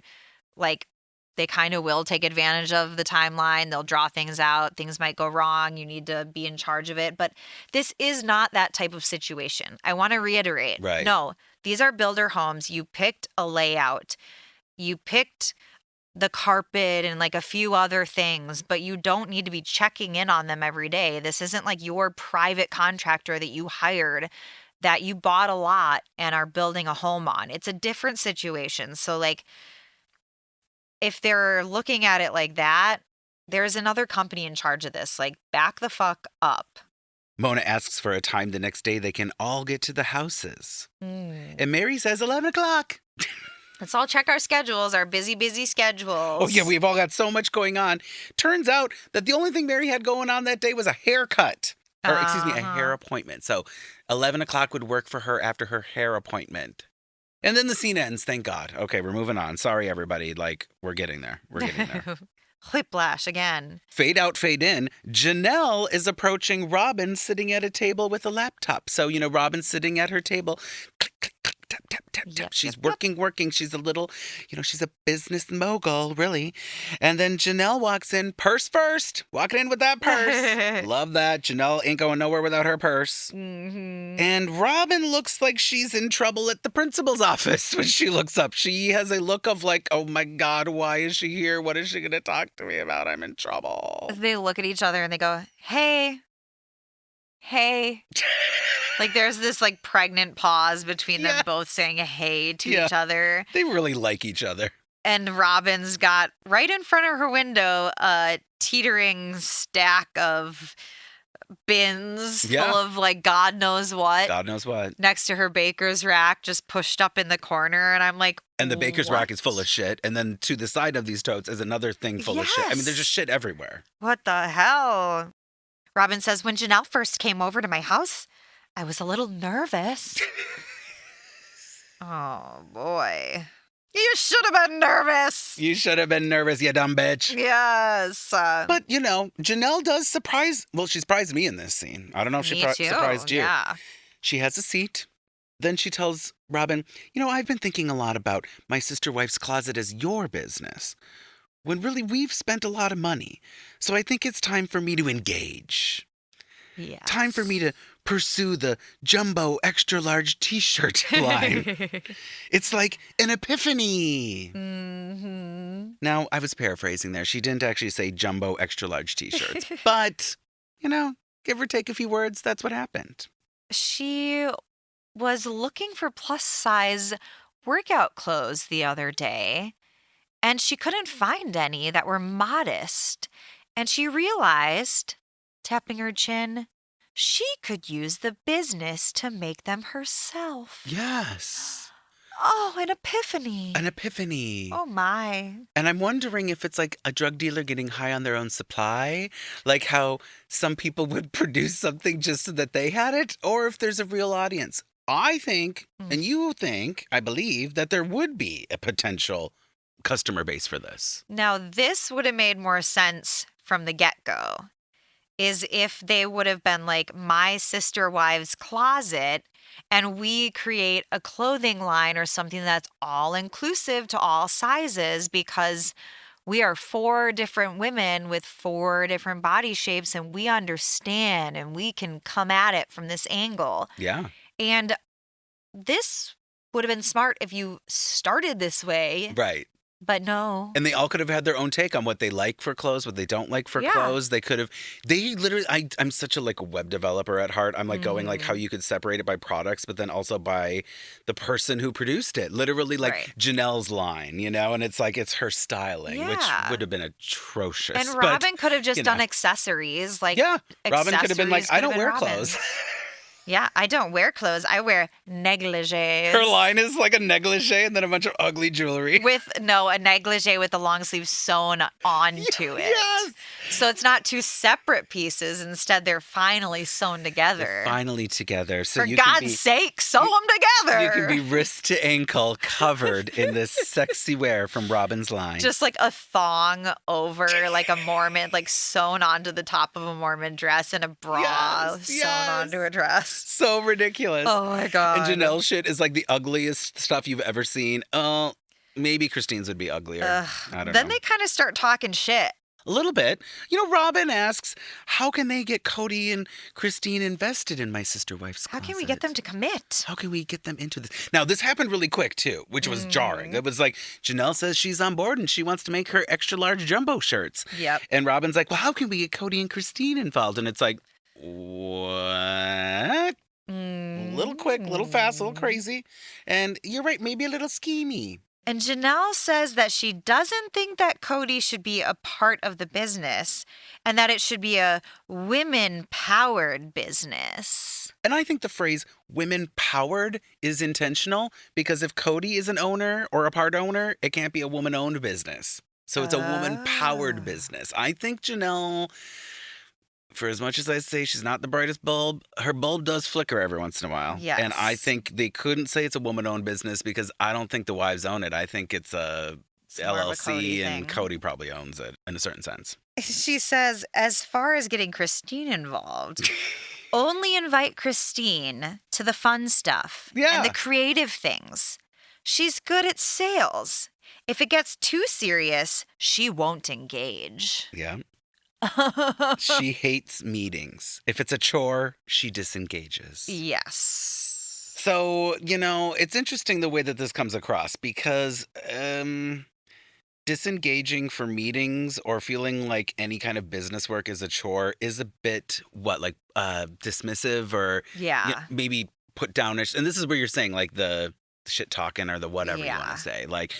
Speaker 7: they kind of will take advantage of the timeline. They'll draw things out. Things might go wrong. You need to be in charge of it. But this is not that type of situation. I want to reiterate.
Speaker 6: Right.
Speaker 7: No, these are builder homes. You picked a layout. You picked the carpet and like a few other things, but you don't need to be checking in on them every day. This isn't like your private contractor that you hired that you bought a lot and are building a home on. It's a different situation. So like if they're looking at it like that, there's another company in charge of this. Like back the fuck up.
Speaker 6: Mona asks for a time the next day they can all get to the houses.
Speaker 7: Mm.
Speaker 6: And Meri says 11 o'clock.
Speaker 7: Let's all check our schedules, our busy schedules.
Speaker 6: Oh, yeah, we've all got so much going on. Turns out that the only thing Meri had going on that day was a haircut. Or, excuse me, a hair appointment. So 11 o'clock would work for her after her hair appointment. And then the scene ends, thank God. Okay, we're moving on. Sorry, everybody. Like, we're getting there. We're getting there.
Speaker 7: Whiplash again.
Speaker 6: Fade out, fade in. Janelle is approaching Robyn sitting at a table with a laptop. So, Robyn's sitting at her table. Click, click, click, tap, tap, tap, tap. She's working. She's a little, she's a business mogul, really. And then Janelle walks in, purse first. Walking in with that purse. Love that. Janelle ain't going nowhere without her purse.
Speaker 7: Mm-hmm.
Speaker 6: And Robyn looks like she's in trouble at the principal's office when she looks up. She has a look of like, oh my God, why is she here? What is she going to talk to me about? I'm in trouble.
Speaker 7: They look at each other and they go, hey. Like there's this like pregnant pause between them both saying hey to each other.
Speaker 6: They really like each other.
Speaker 7: And Robyn's got right in front of her window a teetering stack of bins full of like God knows what.
Speaker 6: God knows what.
Speaker 7: Next to her baker's rack, just pushed up in the corner. And I'm like,
Speaker 6: and the baker's rack is full of shit. And then to the side of these totes is another thing full of shit. I mean, there's just shit everywhere.
Speaker 7: What the hell? Robyn says, when Janelle first came over to my house, I was a little nervous. Oh, boy. You should have been nervous.
Speaker 6: You should have been nervous, you dumb bitch.
Speaker 7: Yes.
Speaker 6: But, Janelle does she surprised me in this scene. I don't know if she surprised you.
Speaker 7: Yeah.
Speaker 6: She has a seat. Then she tells Robyn, I've been thinking a lot about my sister wife's closet as your business, when really we've spent a lot of money. So I think it's time for me to engage.
Speaker 7: Yes.
Speaker 6: Time for me to pursue the jumbo extra large t-shirt line. It's like an epiphany.
Speaker 7: Mm-hmm.
Speaker 6: Now, I was paraphrasing there. She didn't actually say jumbo extra large t-shirts. But, give or take a few words, that's what happened.
Speaker 7: She was looking for plus size workout clothes the other day, and she couldn't find any that were modest. And she realized, tapping her chin, she could use the business to make them herself.
Speaker 6: Yes.
Speaker 7: Oh, an epiphany.
Speaker 6: An epiphany.
Speaker 7: Oh, my.
Speaker 6: And I'm wondering if it's like a drug dealer getting high on their own supply, like how some people would produce something just so that they had it, or if there's a real audience. I think, and you think, I believe, that there would be a potential customer base for this.
Speaker 7: Now, this would have made more sense from the get-go, is if they would have been like my sister wife's closet and we create a clothing line or something that's all inclusive to all sizes, because we are 4 different women with 4 different body shapes and we understand and we can come at it from this angle.
Speaker 6: Yeah.
Speaker 7: And this would have been smart if you started this way.
Speaker 6: Right.
Speaker 7: But no.
Speaker 6: And they all could have had their own take on what they like for clothes, what they don't like for clothes. They literally, I'm such a web developer at heart. I'm going like how you could separate it by products, but then also by the person who produced it. Literally Janelle's line, and it's like, it's her styling, which would have been atrocious.
Speaker 7: And Robyn could have just done accessories.
Speaker 6: Robyn could have been like, I don't wear clothes.
Speaker 7: Yeah, I don't wear clothes. I wear negligees.
Speaker 6: Her line is like a negligee and then a bunch of ugly jewelry.
Speaker 7: A negligee with the long sleeve sewn onto it. Yes. So it's not 2 separate pieces. Instead, they're finally sewn together.
Speaker 6: They're finally together. So
Speaker 7: For God's sake, sew them together.
Speaker 6: You can be wrist to ankle covered in this sexy wear from Robyn's line.
Speaker 7: Just like a thong over like a Mormon, like sewn onto the top of a Mormon dress, and a bra sewn onto a dress.
Speaker 6: So ridiculous.
Speaker 7: Oh my God.
Speaker 6: And Janelle's shit is like the ugliest stuff you've ever seen. Maybe Christine's would be uglier. I don't know.
Speaker 7: Then they kind of start talking shit.
Speaker 6: A little bit. Robyn asks, how can they get Kody and Christine invested in my sister wife's
Speaker 7: How
Speaker 6: closet?
Speaker 7: can we get them to commit?
Speaker 6: How can we get them into this? Now, this happened really quick, too, which was jarring. It was like, Janelle says she's on board and she wants to make her extra large jumbo shirts.
Speaker 7: Yep.
Speaker 6: And Robyn's like, well, how can we get Kody and Christine involved? And it's like, what? A little quick, a little fast, a little crazy. And you're right, maybe a little schemy.
Speaker 7: And Janelle says that she doesn't think that Kody should be a part of the business and that it should be a women-powered business.
Speaker 6: And I think the phrase women-powered is intentional because if Kody is an owner or a part owner, it can't be a woman-owned business. So it's a woman-powered business. I think Janelle, for as much as I say she's not the brightest bulb, her bulb does flicker every once in a while.
Speaker 7: Yes.
Speaker 6: And I think they couldn't say it's a woman-owned business because I don't think the wives own it. I think it's a
Speaker 7: more of a
Speaker 6: LLC
Speaker 7: Kody
Speaker 6: and
Speaker 7: thing.
Speaker 6: Kody probably owns it in a certain sense.
Speaker 7: She says, as far as getting Christine involved, only invite Christine to the fun stuff and the creative things. She's good at sales. If it gets too serious, she won't engage.
Speaker 6: Yeah. She hates meetings. If it's a chore, she disengages.
Speaker 7: Yes.
Speaker 6: So, it's interesting the way that this comes across because disengaging for meetings or feeling like any kind of business work is a chore is a bit, dismissive or maybe put downish. And this is where you're saying like the shit talking or the whatever you want to say. Like,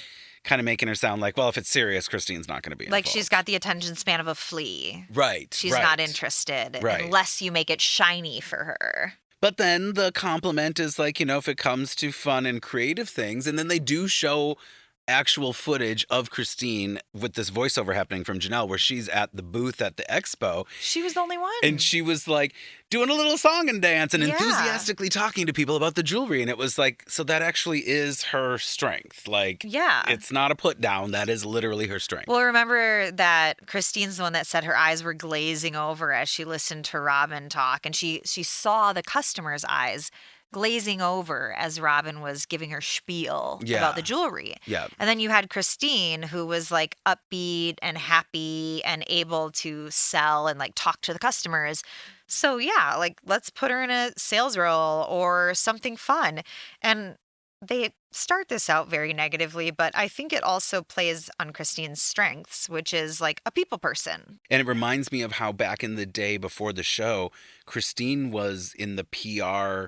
Speaker 6: kind of making her sound like, well, if it's serious, Christine's not going to be
Speaker 7: Like
Speaker 6: involved.
Speaker 7: she's got the attention span of a flea.
Speaker 6: Right.
Speaker 7: She's not interested unless you make it shiny for her.
Speaker 6: But then the compliment is like, if it comes to fun and creative things, and then they do show actual footage of Christine with this voiceover happening from Janelle where she's at the booth at the expo.
Speaker 7: She was the only one.
Speaker 6: And she was like doing a little song and dance and enthusiastically talking to people about the jewelry. And it was like, so that actually is her strength. Like, it's not a put down. That is literally her strength.
Speaker 7: Well, remember that Christine's the one that said her eyes were glazing over as she listened to Robyn talk. And she saw the customer's eyes glazing over as Robyn was giving her spiel about the jewelry. Yeah. And then you had Christine, who was like upbeat and happy and able to sell and like talk to the customers. So yeah, like let's put her in a sales role or something fun. And they start this out very negatively, but I think it also plays on Christine's strengths, which is like a people person.
Speaker 6: And it reminds me of how back in the day before the show, Christine was in the PR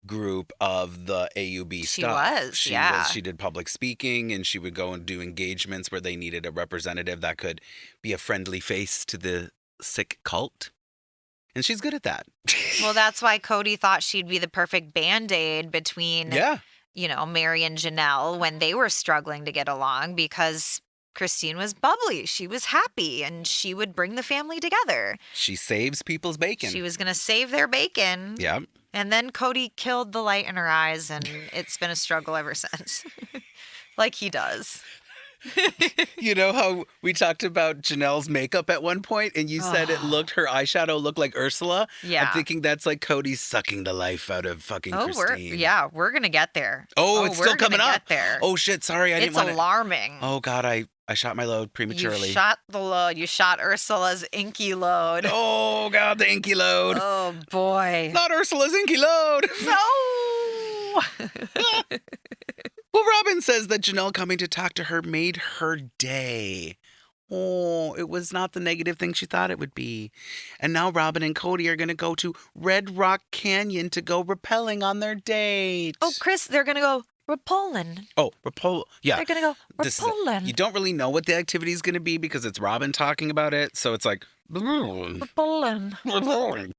Speaker 6: group of the AUB stuff. She was. She did public speaking and she would go and do engagements where they needed a representative that could be a friendly face to the sick cult. And she's good at that.
Speaker 7: Well, that's why Kody thought she'd be the perfect Band-Aid between, Meri and Janelle when they were struggling to get along because Christine was bubbly. She was happy and she would bring the family together.
Speaker 6: She saves people's bacon.
Speaker 7: She was going to save their bacon.
Speaker 6: Yeah.
Speaker 7: And then Kody killed the light in her eyes, and it's been a struggle ever since. Like he does.
Speaker 6: You know how we talked about Janelle's makeup at one point, and you said her eyeshadow looked like Ursula?
Speaker 7: Yeah.
Speaker 6: I'm thinking that's like Cody sucking the life out of fucking Christine.
Speaker 7: We're going to get there.
Speaker 6: Oh, it's still coming up.
Speaker 7: Get there.
Speaker 6: Oh, shit, sorry. I didn't want to.
Speaker 7: It's alarming.
Speaker 6: Oh, God, I shot my load prematurely.
Speaker 7: You shot the load. You shot Ursula's inky load.
Speaker 6: Oh, God, the inky load.
Speaker 7: Oh, boy.
Speaker 6: Not Ursula's inky load.
Speaker 7: No.
Speaker 6: Well, Robyn says that Janelle coming to talk to her made her day. Oh, it was not the negative thing she thought it would be. And now Robyn and Kody are going to go to Red Rock Canyon to go rappelling on their date.
Speaker 7: Oh, Chris, they're going to go rappelling.
Speaker 6: Oh, yeah.
Speaker 7: They're going to go rappelling.
Speaker 6: You don't really know what the activity is going to be because it's Robyn talking about it. So it's like...
Speaker 7: Rappelling.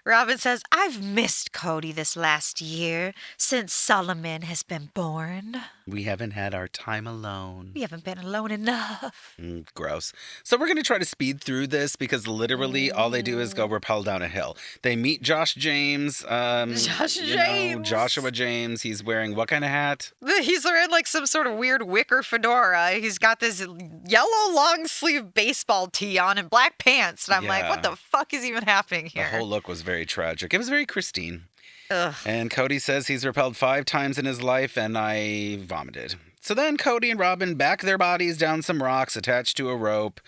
Speaker 7: Robyn says, I've missed Kody this last year since Solomon has been born.
Speaker 6: We haven't had our time alone.
Speaker 7: We haven't been alone enough.
Speaker 6: Gross. So we're going to try to speed through this because literally all they do is go rappel down a hill. They meet Josh James. Joshua James. He's wearing what kind of hat?
Speaker 7: He's wearing like some sort of weird wicker fedora. He's got this yellow long sleeve baseball tee on and black pants. And I'm like, what the fuck is even happening here?
Speaker 6: The whole look was very tragic. It was very Christine.
Speaker 7: Ugh.
Speaker 6: And Kody says he's repelled 5 times in his life, and I vomited. So then Kody and Robyn back their bodies down some rocks attached to a rope.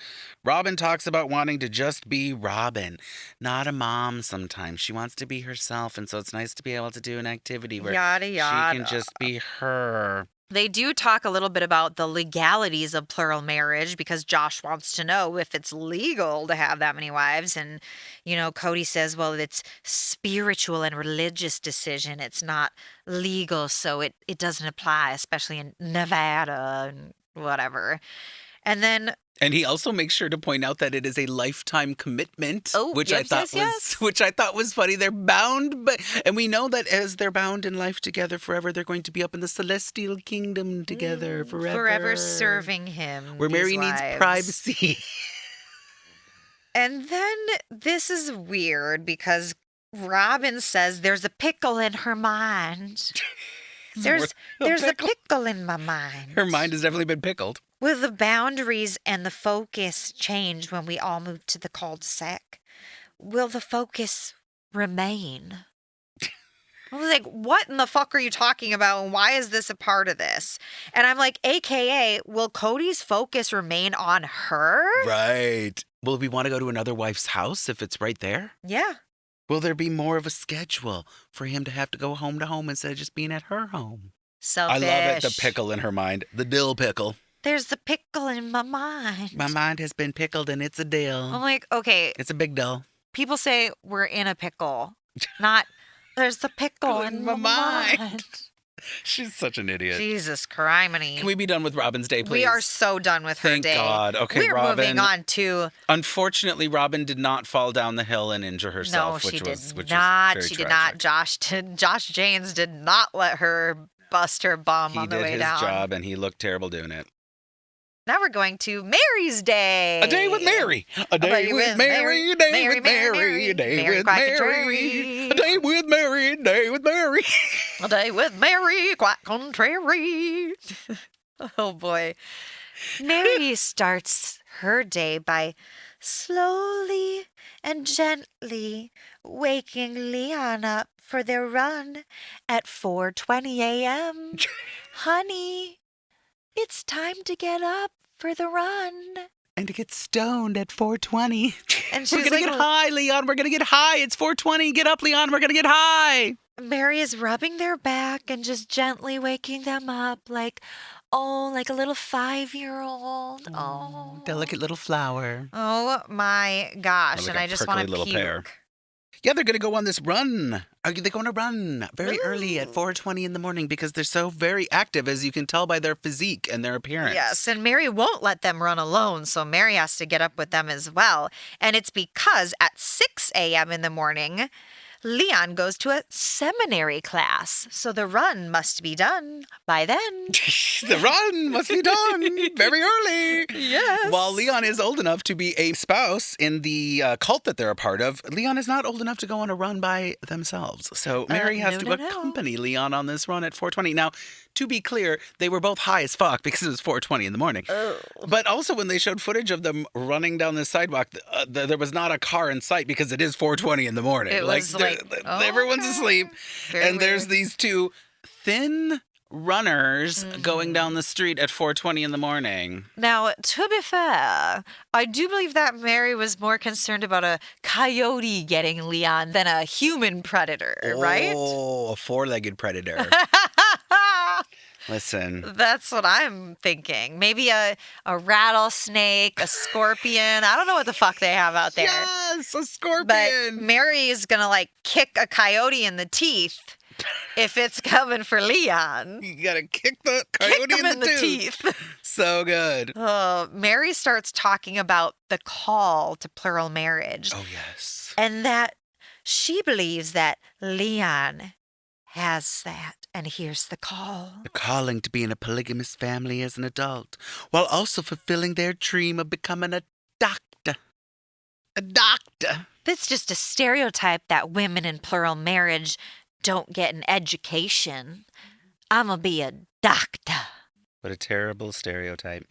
Speaker 6: Robyn talks about wanting to just be Robyn, not a mom sometimes. She wants to be herself, and so it's nice to be able to do an activity where
Speaker 7: Yada,
Speaker 6: she
Speaker 7: yada.
Speaker 6: can just be her.
Speaker 7: They do talk a little bit about the legalities of plural marriage because Josh wants to know if it's legal to have that many wives. And, Kody says, well, it's spiritual and religious decision. It's not legal, so it doesn't apply, especially in Nevada and whatever. And then
Speaker 6: And he also makes sure to point out that it is a lifetime commitment, which I thought was funny. They're bound, and we know that as they're bound in life together forever, they're going to be up in the celestial kingdom together forever.
Speaker 7: Forever serving him.
Speaker 6: Where Meri needs privacy.
Speaker 7: And then this is weird because Robyn says there's a pickle in her mind. There's a pickle in my mind.
Speaker 6: Her mind has definitely been pickled.
Speaker 7: Will the boundaries and the focus change when we all move to the cul-de-sac? Will the focus remain? I was like, what in the fuck are you talking about? And why is this a part of this? And I'm like, AKA, will Kody's focus remain on her?
Speaker 6: Right. Will we want to go to another wife's house if it's right there?
Speaker 7: Yeah.
Speaker 6: Will there be more of a schedule for him to have to go home to home instead of just being at her home?
Speaker 7: Selfish.
Speaker 6: I love it, the pickle in her mind. The dill pickle.
Speaker 7: There's the pickle in my mind.
Speaker 6: My mind has been pickled and it's a dill.
Speaker 7: I'm like, okay.
Speaker 6: It's a big dill.
Speaker 7: People say we're in a pickle, not there's the pickle in my mind.
Speaker 6: She's such an idiot.
Speaker 7: Jesus criminy.
Speaker 6: Can we be done with Robyn's day, please?
Speaker 7: We are so done with her
Speaker 6: Thank
Speaker 7: day.
Speaker 6: God. Okay,
Speaker 7: We're
Speaker 6: Robyn.
Speaker 7: moving on to...
Speaker 6: Unfortunately, Robyn did not fall down the hill and injure herself.
Speaker 7: No, she
Speaker 6: which
Speaker 7: did
Speaker 6: was
Speaker 7: not.
Speaker 6: very
Speaker 7: She did
Speaker 6: tragic.
Speaker 7: not. Josh Janes did not let her bust her bum on the way down.
Speaker 6: He did his job, and he looked terrible doing it.
Speaker 7: Now we're going to Meri's day.
Speaker 6: A day with Meri. A day with Meri. A day with Meri. A day with Meri. A day with Meri. A day with Meri.
Speaker 7: A day with Meri, quite contrary. Oh, boy. Meri starts her day by slowly and gently waking Leon up for their run at 4:20 a.m. Honey, it's time to get up for the run.
Speaker 6: And to get stoned at 4:20.
Speaker 7: And
Speaker 6: We're
Speaker 7: she's
Speaker 6: going to get high, Leon. We're going to get high. It's 4:20. Get up, Leon. We're going to get high.
Speaker 7: Meri is rubbing their back and just gently waking them up like a little 5-year-old. Oh.
Speaker 6: Delicate little flower.
Speaker 7: Oh, my gosh.
Speaker 6: Like
Speaker 7: and
Speaker 6: a
Speaker 7: I just
Speaker 6: prickly
Speaker 7: want to
Speaker 6: little
Speaker 7: puke.
Speaker 6: pear. Yeah, they're going to go on this run. They're going to run very early at 4:20 in the morning because they're so very active, as you can tell by their physique and their appearance.
Speaker 7: Yes, and Meri won't let them run alone, so Meri has to get up with them as well. And it's because at 6 a.m. in the morning, Leon goes to a seminary class, so the run must be done by then.
Speaker 6: The run must be done very early.
Speaker 7: Yes.
Speaker 6: While Leon is old enough to be a spouse in the cult that they're a part of, Leon is not old enough to go on a run by themselves. So Meri has to accompany Leon on this run at 4:20. Now, to be clear, they were both high as fuck because it was 4:20 in the morning.
Speaker 7: Oh.
Speaker 6: But also when they showed footage of them running down the sidewalk, there was not a car in sight because it is 4:20 in the morning.
Speaker 7: It was
Speaker 6: everyone's asleep.
Speaker 7: Very
Speaker 6: and there's
Speaker 7: weird.
Speaker 6: these two thin runners going down the street at 4:20 in the morning.
Speaker 7: Now, to be fair, I do believe that Meri was more concerned about a coyote getting Leon than a human predator, right?
Speaker 6: Oh, a four-legged predator. Listen.
Speaker 7: That's what I'm thinking. Maybe a rattlesnake, a scorpion. I don't know what the fuck they have out there.
Speaker 6: Yes, a scorpion.
Speaker 7: But Meri is going to kick a coyote in the teeth if it's coming for Leon.
Speaker 6: You gotta kick the coyote
Speaker 7: Kick him
Speaker 6: in the teeth. So good.
Speaker 7: Meri starts talking about the call to plural marriage.
Speaker 6: Oh, yes.
Speaker 7: And that she believes that Leon has that. And here's the call.
Speaker 6: The calling to be in a polygamous family as an adult, while also fulfilling their dream of becoming a doctor. A doctor.
Speaker 7: That's just a stereotype that women in plural marriage don't get an education. I'm going to be a doctor.
Speaker 6: What a terrible stereotype.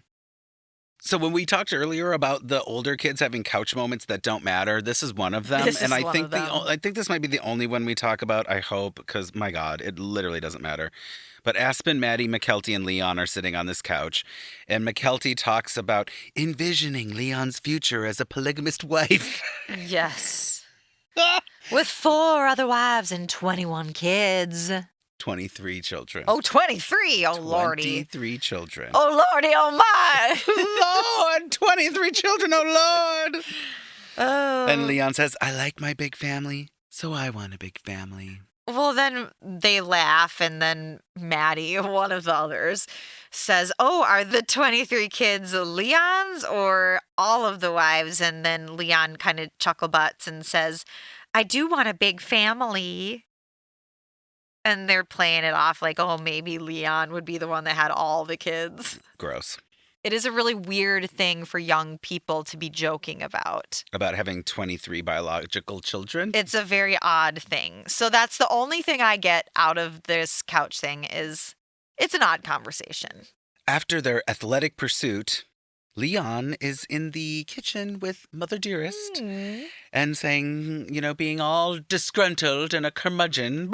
Speaker 6: So when we talked earlier about the older kids having couch moments that don't matter, this is one of them.
Speaker 7: This
Speaker 6: and
Speaker 7: is
Speaker 6: I
Speaker 7: one
Speaker 6: think
Speaker 7: of them.
Speaker 6: I think this might be the only one we talk about, I hope, because my God, it literally doesn't matter. But Aspen, Maddie, McKelty, and Leon are sitting on this couch, and McKelty talks about envisioning Leon's future as a polygamist wife.
Speaker 7: Yes. With 4 other wives and 21 kids.
Speaker 6: 23 children.
Speaker 7: Oh, 23. Oh, lordy.
Speaker 6: 23 children.
Speaker 7: Oh, lordy, oh, my.
Speaker 6: Lord, 23 children, oh, Lord.
Speaker 7: Oh.
Speaker 6: And Leon says, I like my big family, so I want a big family.
Speaker 7: Well, then they laugh, and then Maddie, one of the others, says, oh, are the 23 kids Leon's or all of the wives? And then Leon kind of chuckle butts and says, I do want a big family. And they're playing it off like, oh, maybe Leon would be the one that had all the kids.
Speaker 6: Gross.
Speaker 7: It is a really weird thing for young people to be joking about.
Speaker 6: About having 23 biological children?
Speaker 7: It's a very odd thing. So that's the only thing I get out of this couch thing is it's an odd conversation.
Speaker 6: After their athletic pursuit, Leon is in the kitchen with Mother Dearest and saying, being all disgruntled and a curmudgeon.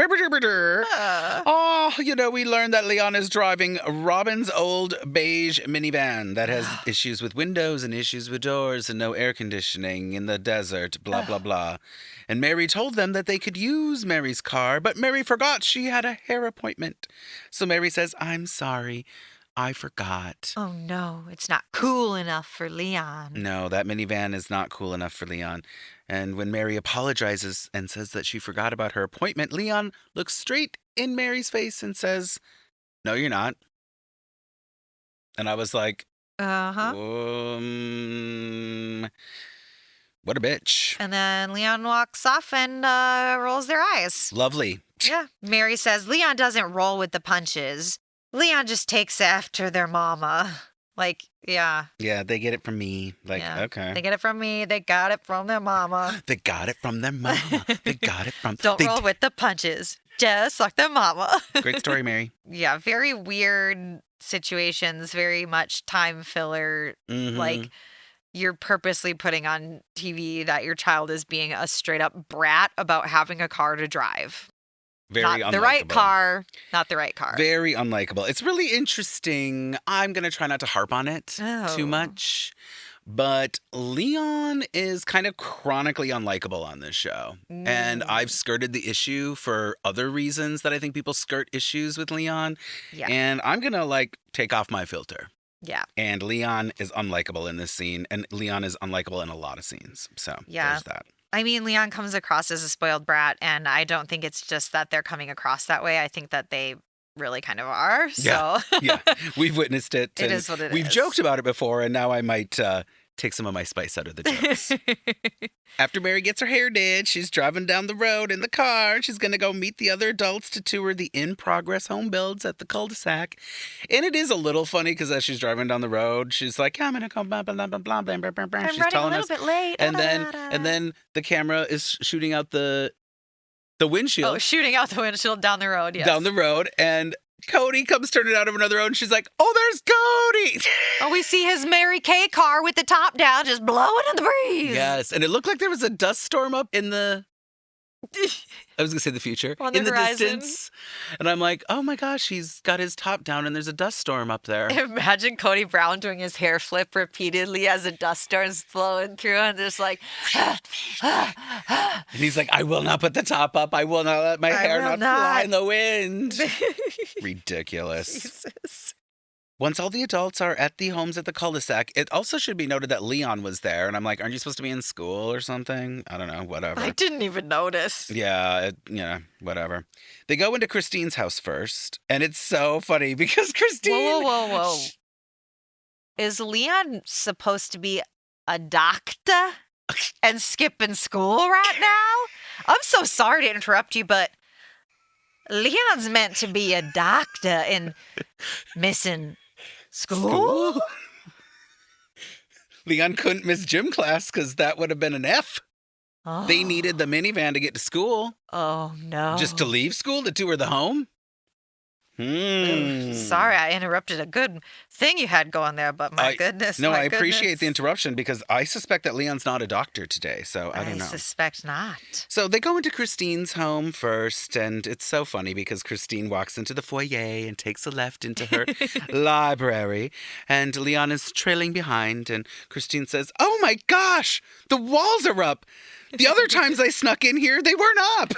Speaker 6: Oh, we learned that Leon is driving Robyn's old beige minivan that has issues with windows and issues with doors and no air conditioning in the desert, blah, blah, blah. And Meri told them that they could use Meri's car, but Meri forgot she had a hair appointment. So Meri says, I'm sorry. I forgot.
Speaker 7: Oh, no, it's not cool enough for Leon.
Speaker 6: No, that minivan is not cool enough for Leon. And when Meri apologizes and says that she forgot about her appointment, Leon looks straight in Meri's face and says, no, you're not. And I was like,
Speaker 7: Uh-huh.
Speaker 6: What a bitch.
Speaker 7: And then Leon walks off and rolls their eyes.
Speaker 6: Lovely.
Speaker 7: Yeah. Meri says, Leon doesn't roll with the punches. Leon just takes after their mama. Like, yeah.
Speaker 6: Yeah, they get it from me. Like,
Speaker 7: Yeah.
Speaker 6: okay.
Speaker 7: They get it from me. They got it from their mama.
Speaker 6: They got it from their mama. They got it from...
Speaker 7: Don't roll with the punches. Just like their mama.
Speaker 6: Great story, Meri.
Speaker 7: Yeah, very weird situations. Very much time filler.
Speaker 6: Mhm.
Speaker 7: Like, you're purposely putting on TV that your child is being a straight up brat about having a car to drive.
Speaker 6: Very
Speaker 7: Not the right
Speaker 6: unlikable.
Speaker 7: car. Not the right car.
Speaker 6: Very unlikable. It's really interesting. I'm going to try not to harp on it
Speaker 7: Oh.
Speaker 6: too much. But Leon is kind of chronically unlikable on this show. And I've skirted the issue for other reasons that I think people skirt issues with Leon.
Speaker 7: Yeah.
Speaker 6: And I'm going to take off my filter.
Speaker 7: Yeah.
Speaker 6: And Leon is unlikable in this scene. And Leon is unlikable in a lot of scenes. So
Speaker 7: Yeah.
Speaker 6: there's that.
Speaker 7: I mean, Leon comes across as a spoiled brat, and I don't think it's just that they're coming across that way. I think that they really kind of are. So
Speaker 6: Yeah, we've witnessed it.
Speaker 7: It
Speaker 6: and
Speaker 7: is what it
Speaker 6: We've
Speaker 7: is.
Speaker 6: joked about it before, and now I might take some of my spice out of the jokes. After Meri gets her hair did, she's driving down the road in the car. She's going to go meet the other adults to tour the in-progress home builds at the cul-de-sac. And it is a little funny because as she's driving down the road, she's like, I'm going to go blah, blah, blah, blah, blah, blah, blah, blah.
Speaker 7: I'm
Speaker 6: She's
Speaker 7: running a
Speaker 6: telling
Speaker 7: little
Speaker 6: us.
Speaker 7: bit late.
Speaker 6: And then the camera is shooting out the windshield.
Speaker 7: Oh, shooting out the windshield down the road. Yes.
Speaker 6: Down the road, and Kody comes turning out of another road, and she's like, oh, there's Kody!
Speaker 7: Oh, we see his Mary Kay car with the top down, just blowing in the breeze.
Speaker 6: Yes, and it looked like there was a dust storm up in the... I was going to say the future.
Speaker 7: On the
Speaker 6: in the
Speaker 7: horizon.
Speaker 6: distance. And I'm like, oh my gosh, he's got his top down, and there's a dust storm up there.
Speaker 7: Imagine Kody Brown doing his hair flip repeatedly as a dust storm's flowing through, and just like,
Speaker 6: And he's like, I will not put the top up. I will not let my hair
Speaker 7: will
Speaker 6: not fly
Speaker 7: not."
Speaker 6: in the wind. Ridiculous.
Speaker 7: Jesus.
Speaker 6: Once all the adults are at the homes at the cul-de-sac, it also should be noted that Leon was there. And I'm like, aren't you supposed to be in school or something? I don't know, whatever.
Speaker 7: I didn't even notice.
Speaker 6: Yeah, whatever. They go into Christine's house first. And it's so funny because Christine...
Speaker 7: Whoa. Is Leon supposed to be a doctor and skipping school right now? I'm so sorry to interrupt you, but Leon's meant to be a doctor and missing school?
Speaker 6: Leon couldn't miss gym class because that would have been an F.
Speaker 7: Oh.
Speaker 6: They needed the minivan to get to school.
Speaker 7: Oh, no.
Speaker 6: Just to leave school to tour the home?
Speaker 7: Sorry, I interrupted a good thing you had going there, but my goodness.
Speaker 6: No,
Speaker 7: my
Speaker 6: I appreciate the
Speaker 7: goodness.
Speaker 6: interruption because I suspect that Leon's not a doctor today, so I don't know.
Speaker 7: I suspect not.
Speaker 6: So they go into Christine's home first, and it's so funny because Christine walks into the foyer and takes a left into her library, and Leon is trailing behind, and Christine says, "Oh my gosh, the walls are up. The other times I snuck in here, they weren't up."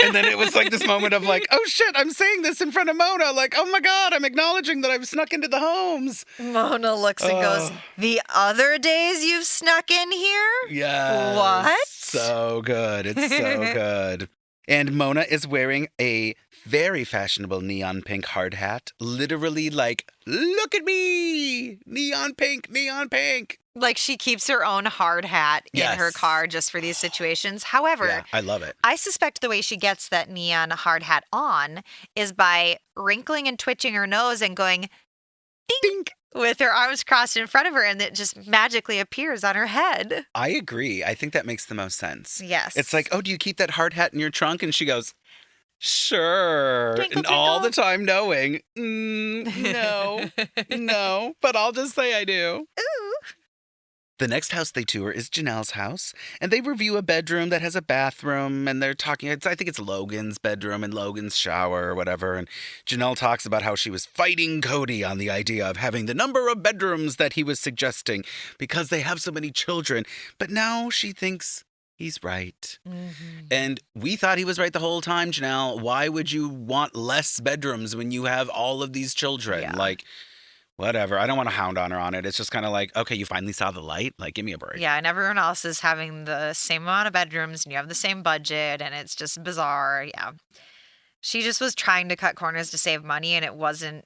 Speaker 6: And then it was like this moment of like, oh shit, I'm saying this in front of Mona. Like, oh my God, I'm acknowledging that I've snuck into the homes.
Speaker 7: Mona looks and goes, "The other days you've snuck in here?"
Speaker 6: Yeah.
Speaker 7: What?
Speaker 6: So good. It's so good. And Mona is wearing a very fashionable neon pink hard hat. Literally like, look at me. Neon pink, neon pink.
Speaker 7: Like she keeps her own hard hat in her
Speaker 6: Yes.
Speaker 7: car just for these situations. However,
Speaker 6: Yeah, I love it.
Speaker 7: I suspect the way she gets that neon hard hat on is by wrinkling and twitching her nose and going
Speaker 6: Dink.
Speaker 7: with her arms crossed in front of her, and it just magically appears on her head.
Speaker 6: I agree. I think that makes the most sense.
Speaker 7: Yes.
Speaker 6: It's like, oh, do you keep that hard hat in your trunk? And she goes, sure.
Speaker 7: Twinkle,
Speaker 6: And all the
Speaker 7: twinkle.
Speaker 6: time knowing, no, no, but I'll just say I do.
Speaker 7: Ooh.
Speaker 6: The next house they tour is Janelle's house, and they review a bedroom that has a bathroom, and they're talking, I think it's Logan's bedroom and Logan's shower or whatever, and Janelle talks about how she was fighting Kody on the idea of having the number of bedrooms that he was suggesting because they have so many children, but now she thinks he's right.
Speaker 7: Mm-hmm.
Speaker 6: And we thought he was right the whole time, Janelle. Why would you want less bedrooms when you have all of these children?
Speaker 7: Yeah.
Speaker 6: Like, whatever. I don't want to hound on her on it. It's just kind of like, okay, you finally saw the light. Like, give me a break.
Speaker 7: Yeah, and everyone else is having the same amount of bedrooms, and you have the same budget, and it's just bizarre. Yeah. She just was trying to cut corners to save money, and it wasn't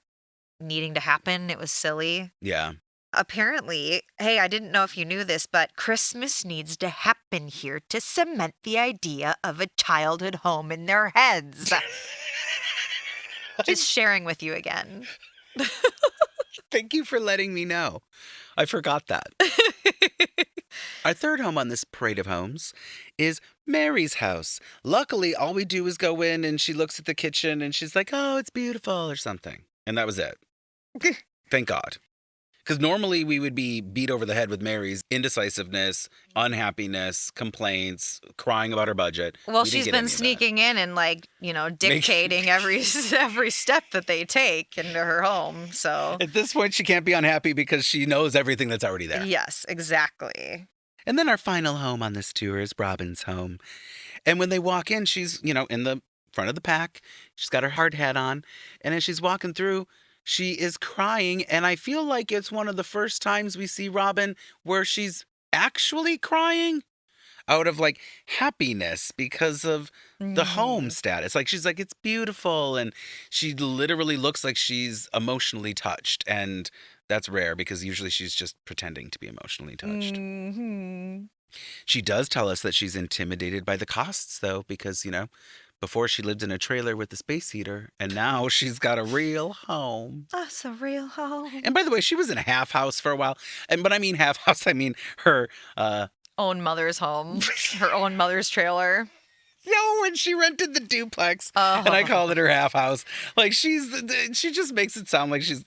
Speaker 7: needing to happen. It was silly.
Speaker 6: Yeah.
Speaker 7: Apparently, hey, I didn't know if you knew this, but Christmas needs to happen here to cement the idea of a childhood home in their heads. Just sharing with you again.
Speaker 6: Thank you for letting me know. I forgot that. Our third home on this parade of homes is Meri's house. Luckily, all we do is go in and she looks at the kitchen and she's like, oh, it's beautiful or something. And that was it. Thank God. Because normally we would be beat over the head with Meri's indecisiveness, unhappiness, complaints, crying about her budget.
Speaker 7: Well,
Speaker 6: We didn't
Speaker 7: she's
Speaker 6: get
Speaker 7: been
Speaker 6: any of that.
Speaker 7: sneaking in and dictating every step that they take into her home. So
Speaker 6: At this point, she can't be unhappy because she knows everything that's already there.
Speaker 7: yes, exactly.
Speaker 6: And then our final home on this tour is Robyn's home. And when they walk in, she's, in the front of the pack. She's got her hard hat on. And as she's walking through, she is crying. And I feel like it's one of the first times we see Robyn where she's actually crying out of like happiness because of the home status. Like she's like, it's beautiful. And she literally looks like she's emotionally touched. And that's rare because usually she's just pretending to be emotionally touched.
Speaker 7: Mm-hmm.
Speaker 6: She does tell us that she's intimidated by the costs, though, because, before she lived in a trailer with a space heater, and now she's got a real home.
Speaker 7: That's a real home.
Speaker 6: And by the way, she was in a half house for a while. And when I mean half house, I mean her,
Speaker 7: Own mother's home, her own mother's trailer.
Speaker 6: when she rented the duplex, and I called it her half house. Like she just makes it sound like she's,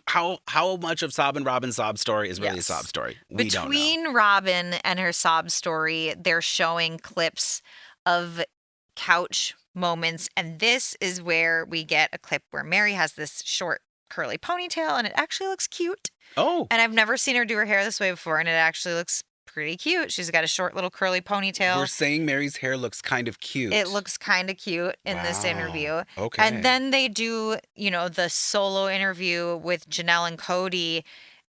Speaker 6: how much of Sob and Robyn's sob story is really
Speaker 7: Yes.
Speaker 6: a sob story? We don't know.
Speaker 7: Between Robyn and her sob story, they're showing clips of couch moments, and this is where we get a clip where Meri has this short curly ponytail, and it actually looks cute.
Speaker 6: Oh,
Speaker 7: And I've never seen her do her hair this way before, and it actually looks pretty cute. She's got a short little curly ponytail.
Speaker 6: we're saying Mary's hair looks kind of cute.
Speaker 7: It looks kind of cute in this
Speaker 6: Wow.
Speaker 7: interview.
Speaker 6: Okay.
Speaker 7: And then they do, the solo interview with Janelle and Kody.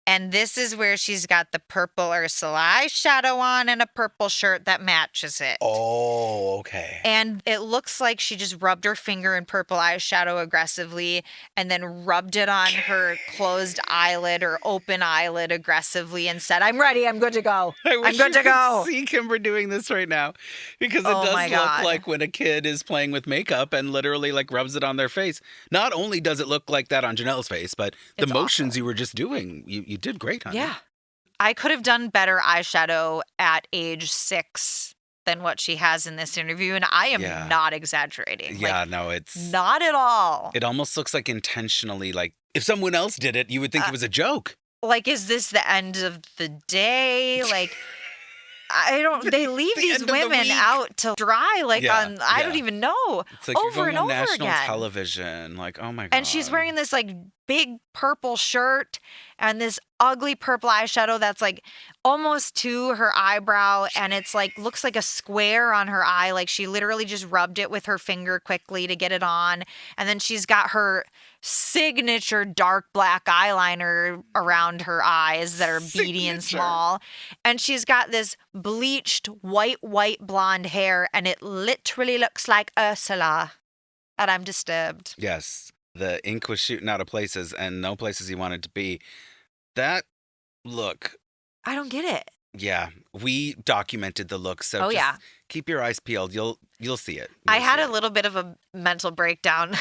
Speaker 7: And this is where she's got the purple Ursula eyeshadow on and a purple shirt that matches it.
Speaker 6: Oh, okay.
Speaker 7: And it looks like she just rubbed her finger in purple eyeshadow aggressively and then rubbed it on her closed eyelid or open eyelid aggressively and said, I'm ready. I'm good to go.
Speaker 6: I wish
Speaker 7: I'm good
Speaker 6: you
Speaker 7: to go.
Speaker 6: could see Kimber doing this right now because it
Speaker 7: Oh
Speaker 6: does
Speaker 7: my
Speaker 6: look
Speaker 7: God.
Speaker 6: like when a kid is playing with makeup and literally like rubs it on their face. Not only does it look like that on Janelle's face, but the
Speaker 7: It's
Speaker 6: motions
Speaker 7: awful.
Speaker 6: you were just doing, you did great, honey.
Speaker 7: Yeah. I could have done better eyeshadow at age 6 than what she has in this interview. And I am
Speaker 6: Yeah.
Speaker 7: not exaggerating.
Speaker 6: Yeah,
Speaker 7: Like,
Speaker 6: no, it's
Speaker 7: not at all.
Speaker 6: it almost looks like intentionally, like if someone else did it, you would think it was a joke.
Speaker 7: Like, is this the end of the day? Like, I don't, they leave
Speaker 6: The
Speaker 7: these
Speaker 6: end of the
Speaker 7: women
Speaker 6: week.
Speaker 7: out to dry, like
Speaker 6: Yeah,
Speaker 7: on, I don't
Speaker 6: yeah.
Speaker 7: even know,
Speaker 6: It's like
Speaker 7: over
Speaker 6: you're
Speaker 7: and
Speaker 6: going on
Speaker 7: over
Speaker 6: national
Speaker 7: again.
Speaker 6: television. Like, oh my God.
Speaker 7: And she's wearing this like big purple shirt and this ugly purple eyeshadow that's like almost to her eyebrow. And it's like, looks like a square on her eye. Like she literally just rubbed it with her finger quickly to get it on. And then she's got her signature dark black eyeliner around her eyes that are beady and
Speaker 6: Signature.
Speaker 7: small. And she's got this bleached white blonde hair. And it literally looks like Ursula. And I'm disturbed.
Speaker 6: Yes. The ink was shooting out of places and no places he wanted to be. That look,
Speaker 7: I don't get it.
Speaker 6: yeah, we documented the look, so
Speaker 7: Oh,
Speaker 6: just
Speaker 7: yeah.
Speaker 6: keep your eyes peeled. You'll see it.
Speaker 7: I
Speaker 6: You'll
Speaker 7: had
Speaker 6: see
Speaker 7: a
Speaker 6: it.
Speaker 7: little bit of a mental breakdown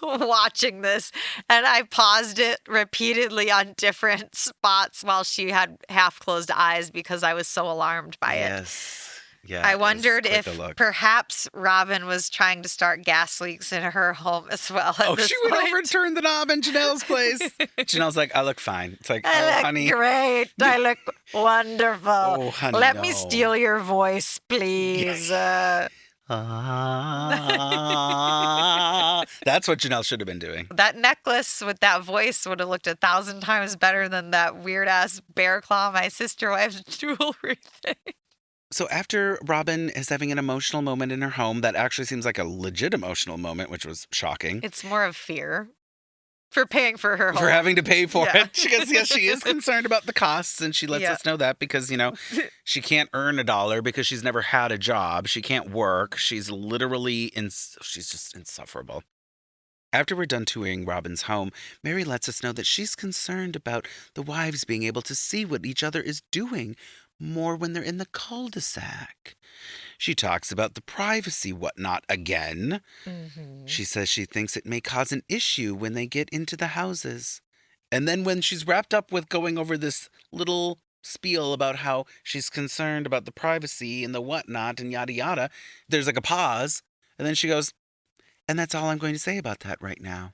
Speaker 7: watching this, and I paused it repeatedly on different spots while she had half closed eyes because I was so alarmed by it.
Speaker 6: Yes. Yeah.
Speaker 7: I
Speaker 6: it was
Speaker 7: wondered
Speaker 6: quite
Speaker 7: if
Speaker 6: the look.
Speaker 7: perhaps Robyn was trying to start gas leaks in her home as well. At
Speaker 6: Oh,
Speaker 7: this
Speaker 6: she would
Speaker 7: point.
Speaker 6: overturn the knob in Janelle's place. Janelle's like, I look fine. It's like,
Speaker 7: I
Speaker 6: oh,
Speaker 7: look
Speaker 6: honey.
Speaker 7: great. I look wonderful.
Speaker 6: Oh, honey,
Speaker 7: Let me
Speaker 6: no.
Speaker 7: steal your voice, please.
Speaker 6: That's what Janelle should have been doing.
Speaker 7: That necklace with that voice would have looked 1,000 times better than that weird ass bear claw my sister wife's jewelry thing.
Speaker 6: So after Robyn is having an emotional moment in her home, that actually seems like a legit emotional moment, which was shocking.
Speaker 7: It's more of fear for paying for her home.
Speaker 6: For having to pay for
Speaker 7: Yeah.
Speaker 6: it. Because, yes, she is concerned about the costs, and she lets
Speaker 7: Yeah.
Speaker 6: us know that because, she can't earn $1 because she's never had a job. She can't work. She's literally, she's just insufferable. After we're done touring Robyn's home, Meri lets us know that she's concerned about the wives being able to see what each other is doing more when they're in the cul-de-sac. She talks about the privacy whatnot again.
Speaker 7: Mhm.
Speaker 6: She says she thinks it may cause an issue when they get into the houses. And then when she's wrapped up with going over this little spiel about how she's concerned about the privacy and the whatnot and yada yada, there's like a pause. And then she goes, and that's all I'm going to say about that right now.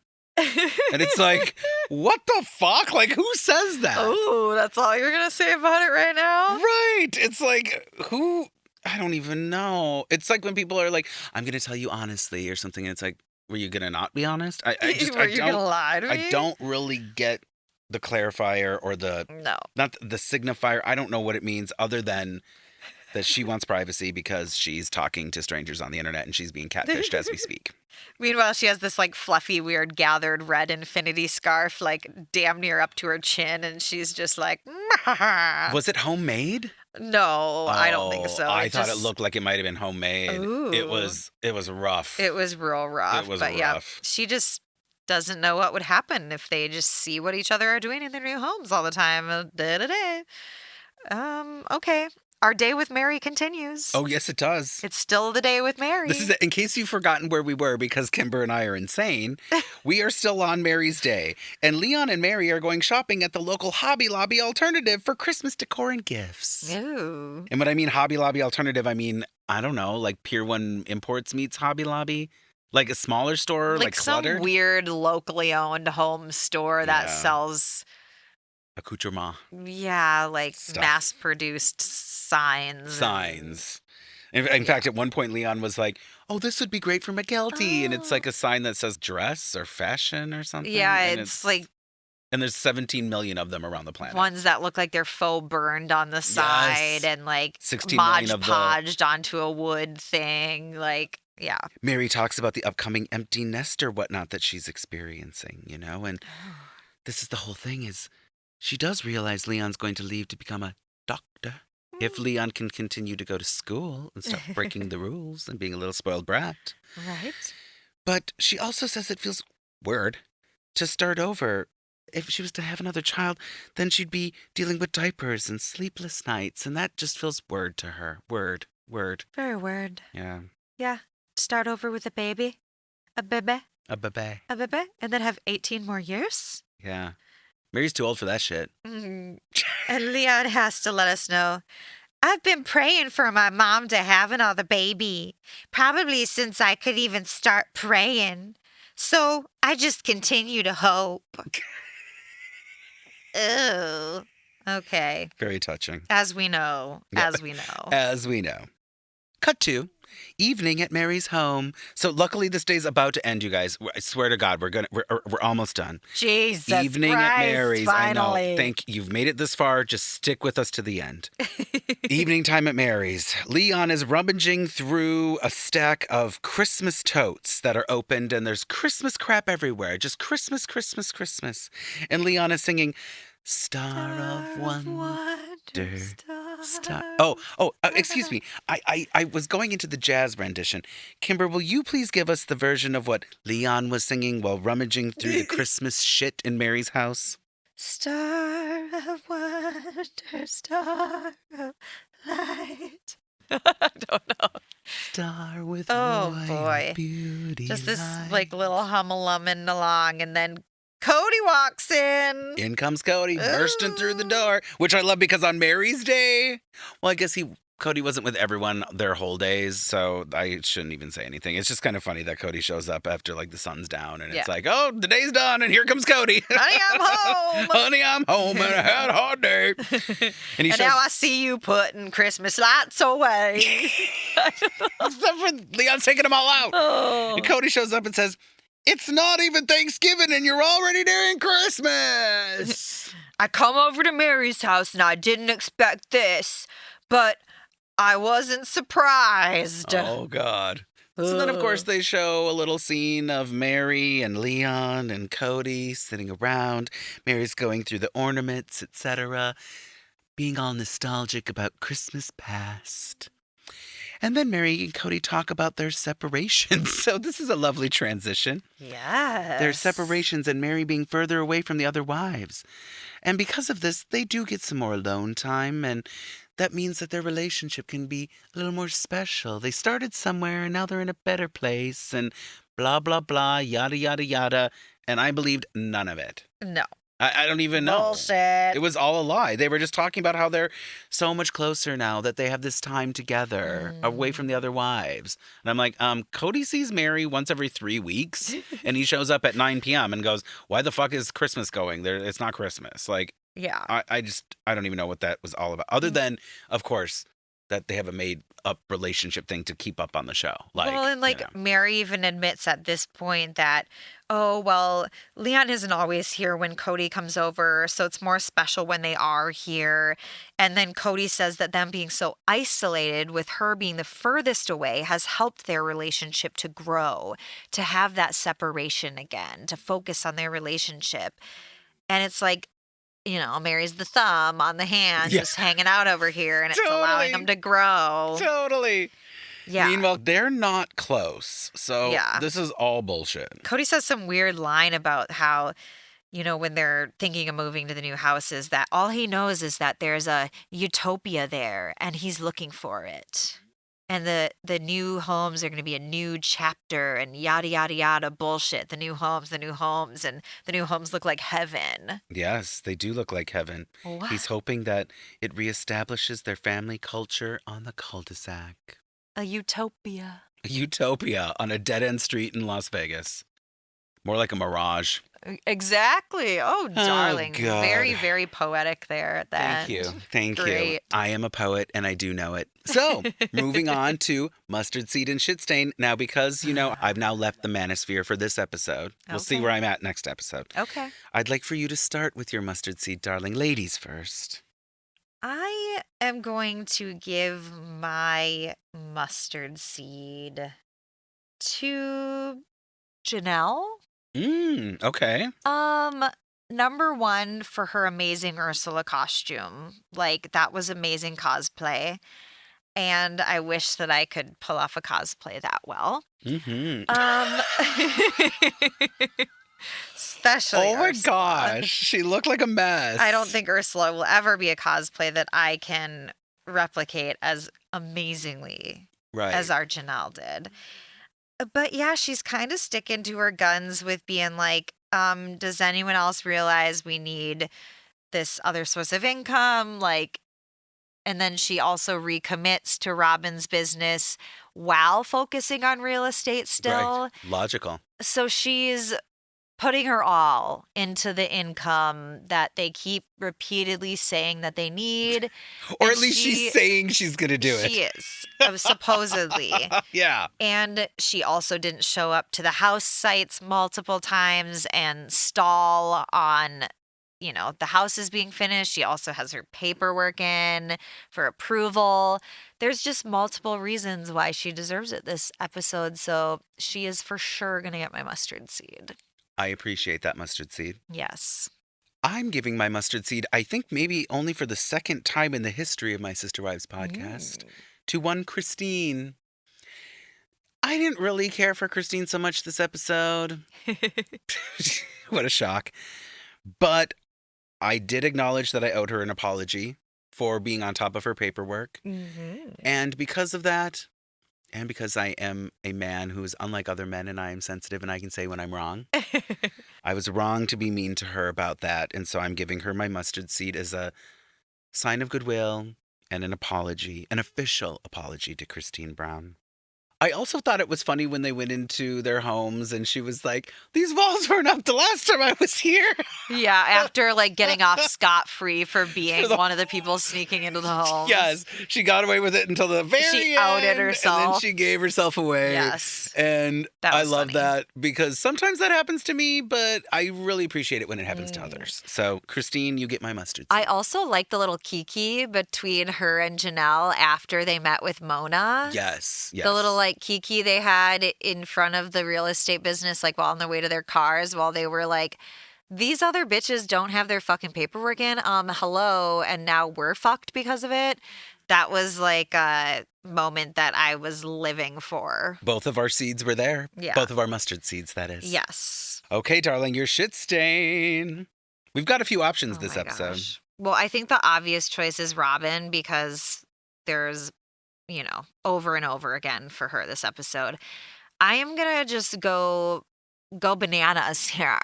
Speaker 6: And it's like, what the fuck? Like, who says that?
Speaker 7: Oh, that's all you're going to say about it right now?
Speaker 6: Right. It's like, who? I don't even know. It's like when people are like, I'm going to tell you honestly or something. And it's like, were you going to not be honest?
Speaker 7: Were you going to lie to me?
Speaker 6: I don't really get the clarifier or
Speaker 7: No.
Speaker 6: not the signifier. I don't know what it means other than that she wants privacy because she's talking to strangers on the internet and she's being catfished as we speak.
Speaker 7: Meanwhile, she has this like fluffy, weird, gathered red infinity scarf, like damn near up to her chin, and she's just like,
Speaker 6: Was it homemade?
Speaker 7: no, I don't think
Speaker 6: Oh,
Speaker 7: so.
Speaker 6: I thought it looked like it might have been homemade. It
Speaker 7: Ooh.
Speaker 6: was rough.
Speaker 7: It was real rough.
Speaker 6: It was
Speaker 7: but yeah,
Speaker 6: rough.
Speaker 7: she just doesn't know what would happen if they just see what each other are doing in their new homes all the time. Okay. Our day with Meri continues.
Speaker 6: Oh, yes, it does.
Speaker 7: It's still the day with Meri.
Speaker 6: This is in case you've forgotten where we were because Kimber and I are insane. We are still on Meri's day, and Leon and Meri are going shopping at the local Hobby Lobby alternative for Christmas decor and gifts.
Speaker 7: Ooh.
Speaker 6: And when I mean Hobby Lobby alternative, I mean, I don't know, like Pier 1 Imports meets Hobby Lobby, like a smaller store, like
Speaker 7: some
Speaker 6: cluttered.
Speaker 7: weird locally owned home store that
Speaker 6: Yeah.
Speaker 7: sells,
Speaker 6: Accoutrement.
Speaker 7: like
Speaker 6: Stuff.
Speaker 7: mass produced signs.
Speaker 6: Signs. In fact, at one point, Leon was like, oh, this would be great for McGelty. And it's like a sign that says dress or fashion or something.
Speaker 7: Yeah,
Speaker 6: and
Speaker 7: it's like
Speaker 6: And there's 17 million of them around the planet.
Speaker 7: ones that look like they're faux burned on the side and like
Speaker 6: 16
Speaker 7: Mod
Speaker 6: million of the-
Speaker 7: Podged onto a wood thing. Like, yeah.
Speaker 6: Meri talks about the upcoming empty nester whatnot that she's experiencing, and this is the whole thing is she does realize Leon's going to leave to become a doctor. If Leon can continue to go to school and stop breaking the rules and being a little spoiled brat.
Speaker 7: Right.
Speaker 6: But she also says it feels weird to start over. If she was to have another child, then she'd be dealing with diapers and sleepless nights, and that just feels weird to her. Word.
Speaker 7: Very weird.
Speaker 6: Yeah.
Speaker 7: Yeah. Start over with a baby. A bebe.
Speaker 6: A bebe.
Speaker 7: A bebe. And then have 18 more years.
Speaker 6: Yeah. Mary's too old for that shit.
Speaker 7: And Leon has to let us know I've been praying for my mom to have another baby, probably since I could even start praying. So I just continue to hope. Ew. Okay.
Speaker 6: Very touching.
Speaker 7: As we know.
Speaker 6: Yeah.
Speaker 7: As we know.
Speaker 6: As we know. Cut to evening at Meri's home. So luckily this day's about to end, you guys. I swear to God, we're almost done.
Speaker 7: Jesus
Speaker 6: Evening
Speaker 7: Christ,
Speaker 6: at Mary's.
Speaker 7: finally.
Speaker 6: I know. You've made it this far. Just stick with us to the end. Evening time at Mary's. Leon is rummaging through a stack of Christmas totes that are opened, and there's Christmas crap everywhere. Just Christmas, Christmas, Christmas. And Leon is singing, Star of Wonder. Star. Excuse me. I was going into the jazz rendition. Kimber, will you please give us the version of what Leon was singing while rummaging through the Christmas shit in Mary's house?
Speaker 7: Star of wonder, star of light. I don't know.
Speaker 6: Star with
Speaker 7: Oh,
Speaker 6: royal
Speaker 7: boy.
Speaker 6: beauty.
Speaker 7: Just this
Speaker 6: light.
Speaker 7: little hum-a-lumming along, and then Kody walks in.
Speaker 6: In comes Kody, bursting through the door, which I love because on Mary's day, well, I guess Kody wasn't with everyone their whole days, so I shouldn't even say anything. It's just kind of funny that Kody shows up after the sun's down, and it's like, oh, the day's done, and here comes Kody.
Speaker 7: Honey, I'm home.
Speaker 6: Honey, I'm home, and I had a hard day.
Speaker 7: And now I see you putting Christmas lights away.
Speaker 6: Except for Leon's taking them all out.
Speaker 7: Oh.
Speaker 6: And Kody shows up and says, it's not even Thanksgiving and you're already doing Christmas.
Speaker 7: I come over to Mary's house and I didn't expect this, but I wasn't surprised.
Speaker 6: Oh, God. So then, of course, they show a little scene of Meri and Leon and Kody sitting around. Mary's going through the ornaments, etc., being all nostalgic about Christmas past. And then Meri and Kody talk about their separations. So this is a lovely transition.
Speaker 7: Yes.
Speaker 6: Their separations and Meri being further away from the other wives. And because of this, they do get some more alone time. And that means that their relationship can be a little more special. They started somewhere and now they're in a better place. And blah, blah, blah, yada, yada, yada. And I believed none of it.
Speaker 7: No.
Speaker 6: I don't even know.
Speaker 7: Bullshit.
Speaker 6: It was all a lie. They were just talking about how they're so much closer now that they have this time together away from the other wives. And I'm like, Kody sees Meri once every 3 weeks and he shows up at 9 p.m. and goes, why the fuck is Christmas going? It's not Christmas.
Speaker 7: Yeah.
Speaker 6: I don't even know what that was all about. Other than, of course, that they have a made-up relationship thing to keep up on the show.
Speaker 7: Meri even admits at this point that, oh, well, Leon isn't always here when Kody comes over, so it's more special when they are here. And then Kody says that them being so isolated, with her being the furthest away, has helped their relationship to grow, to have that separation again, to focus on their relationship. And it's like, Mary's the thumb on the hand, just hanging out over here, and it's allowing them to grow.
Speaker 6: Totally.
Speaker 7: Yeah.
Speaker 6: Meanwhile, they're not close. So this is all bullshit.
Speaker 7: Kody says some weird line about how, when they're thinking of moving to the new houses, that all he knows is that there's a utopia there, and he's looking for it. And the new homes are going to be a new chapter and yada, yada, yada bullshit. The new homes, and the new homes look like heaven.
Speaker 6: Yes, they do look like heaven.
Speaker 7: What?
Speaker 6: He's hoping that it reestablishes their family culture on the cul-de-sac.
Speaker 7: A utopia.
Speaker 6: A utopia on a dead-end street in Las Vegas. More like a mirage.
Speaker 7: Exactly. Oh, darling.
Speaker 6: God.
Speaker 7: Very, very poetic there at the
Speaker 6: Thank
Speaker 7: end.
Speaker 6: you. Thank you.
Speaker 7: Great.
Speaker 6: I am a poet and I do know it. So, moving on to Mustard Seed and Shit Stain. Now, because, I've now left the manosphere for this episode. We'll see where I'm at next episode.
Speaker 7: Okay.
Speaker 6: I'd like for you to start with your mustard seed, darling. Ladies first.
Speaker 7: I am going to give my mustard seed to Janelle.
Speaker 6: Okay.
Speaker 7: Number one, for her amazing Ursula costume. That was amazing cosplay. And I wish that I could pull off a cosplay that well.
Speaker 6: Mm-hmm.
Speaker 7: Especially
Speaker 6: Oh my
Speaker 7: Ursula.
Speaker 6: gosh. She looked like a mess.
Speaker 7: I don't think Ursula will ever be a cosplay that I can replicate as amazingly as our Janelle did. But yeah, she's kind of sticking to her guns with being like, does anyone else realize we need this other source of income? And then she also recommits to Robyn's business while focusing on real estate still.
Speaker 6: Right. Logical.
Speaker 7: So she's putting her all into the income that they keep repeatedly saying that they need.
Speaker 6: Or
Speaker 7: And
Speaker 6: at least she's saying she's going to do it.
Speaker 7: She is, supposedly.
Speaker 6: Yeah.
Speaker 7: And she also didn't show up to the house sites multiple times and stall on, the house is being finished. She also has her paperwork in for approval. There's just multiple reasons why she deserves it this episode. So she is for sure going to get my mustard seed.
Speaker 6: I appreciate that mustard seed.
Speaker 7: Yes.
Speaker 6: I'm giving my mustard seed, I think maybe only for the second time in the history of my Sister Wives podcast, to one Christine. I didn't really care for Christine so much this episode. What a shock. But I did acknowledge that I owed her an apology for being on top of her paperwork. And because of that, and because I am a man who is unlike other men and I am sensitive and I can say when I'm wrong, I was wrong to be mean to her about that. And so I'm giving her my mustard seed as a sign of goodwill and an apology, an official apology to Christine Brown. I also thought it was funny when they went into their homes and she was like, these walls weren't up the last time I was here.
Speaker 7: Yeah, after getting off scot-free for being one of the people sneaking into the home.
Speaker 6: Yes, she got away with it until the very end.
Speaker 7: She outed herself.
Speaker 6: And then she gave herself away.
Speaker 7: Yes.
Speaker 6: And
Speaker 7: That
Speaker 6: I
Speaker 7: was
Speaker 6: love
Speaker 7: funny.
Speaker 6: that because sometimes that happens to me, but I really appreciate it when it happens to others. So, Christine, you get my mustard seed.
Speaker 7: I also like the little kiki between her and Janelle after they met with Mona.
Speaker 6: Yes.
Speaker 7: The little kiki they had in front of the real estate business, while on their way to their cars, while they were like, these other bitches don't have their fucking paperwork in. Hello. And now we're fucked because of it. That was a moment that I was living for.
Speaker 6: Both of our seeds were there.
Speaker 7: Yeah.
Speaker 6: Both of our mustard seeds, that is.
Speaker 7: Yes.
Speaker 6: Okay, darling, your shit stain. We've got a few options this
Speaker 7: my
Speaker 6: episode.
Speaker 7: gosh. Well, I think the obvious choice is Robyn because there's, over and over again for her this episode. I am going to just go bananas here.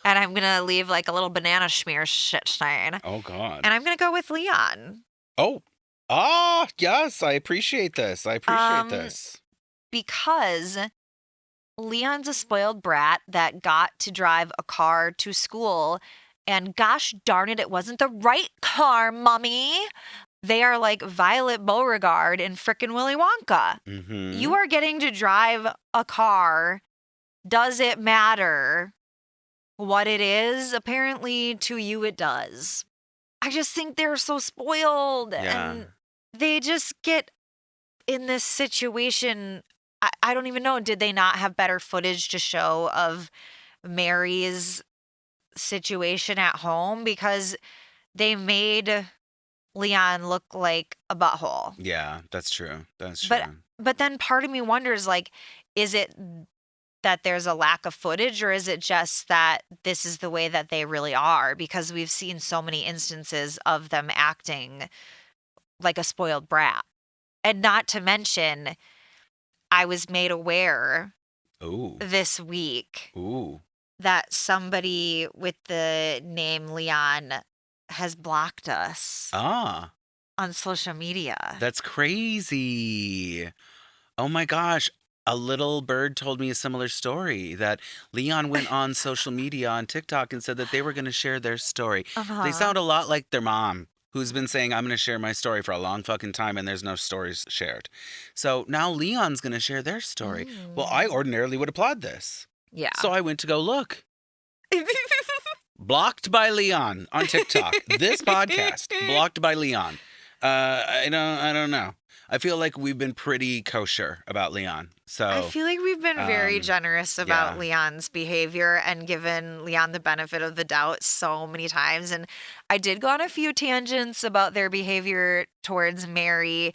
Speaker 7: And I'm going to leave a little banana schmear shit stain.
Speaker 6: Oh, God.
Speaker 7: And I'm going to go with Leon.
Speaker 6: Oh. Yes, I appreciate this. This.
Speaker 7: Because Leon's a spoiled brat that got to drive a car to school. And gosh darn it wasn't the right car, mommy. They are like Violet Beauregard and frickin' Willy Wonka.
Speaker 6: Mm-hmm.
Speaker 7: You are getting to drive a car. Does it matter what it is? Apparently, to you, it does. I just think they're so spoiled.
Speaker 6: Yeah.
Speaker 7: And they just get in this situation. I don't even know. Did they not have better footage to show of Meri's situation at home? Because they made Leon look like a butthole.
Speaker 6: Yeah, that's true. That's true.
Speaker 7: But then part of me wonders, is it that there's a lack of footage or is it just that this is the way that they really are? Because we've seen so many instances of them acting like a spoiled brat. And not to mention, I was made aware this week that somebody with the name Leon has blocked us on social media.
Speaker 6: That's crazy. Oh my gosh. A little bird told me a similar story that Leon went on social media on TikTok and said that they were going to share their story. They sound a lot like their mom, who's been saying, I'm going to share my story for a long fucking time and there's no stories shared. So now Leon's going to share their story. Well, I ordinarily would applaud this.
Speaker 7: Yeah.
Speaker 6: So I went to go look. Blocked by Leon on TikTok. This podcast, blocked by Leon. I don't know. I feel like we've been pretty kosher about Leon. So
Speaker 7: I feel like we've been very generous about Leon's behavior and given Leon the benefit of the doubt so many times. And I did go on a few tangents about their behavior towards Meri,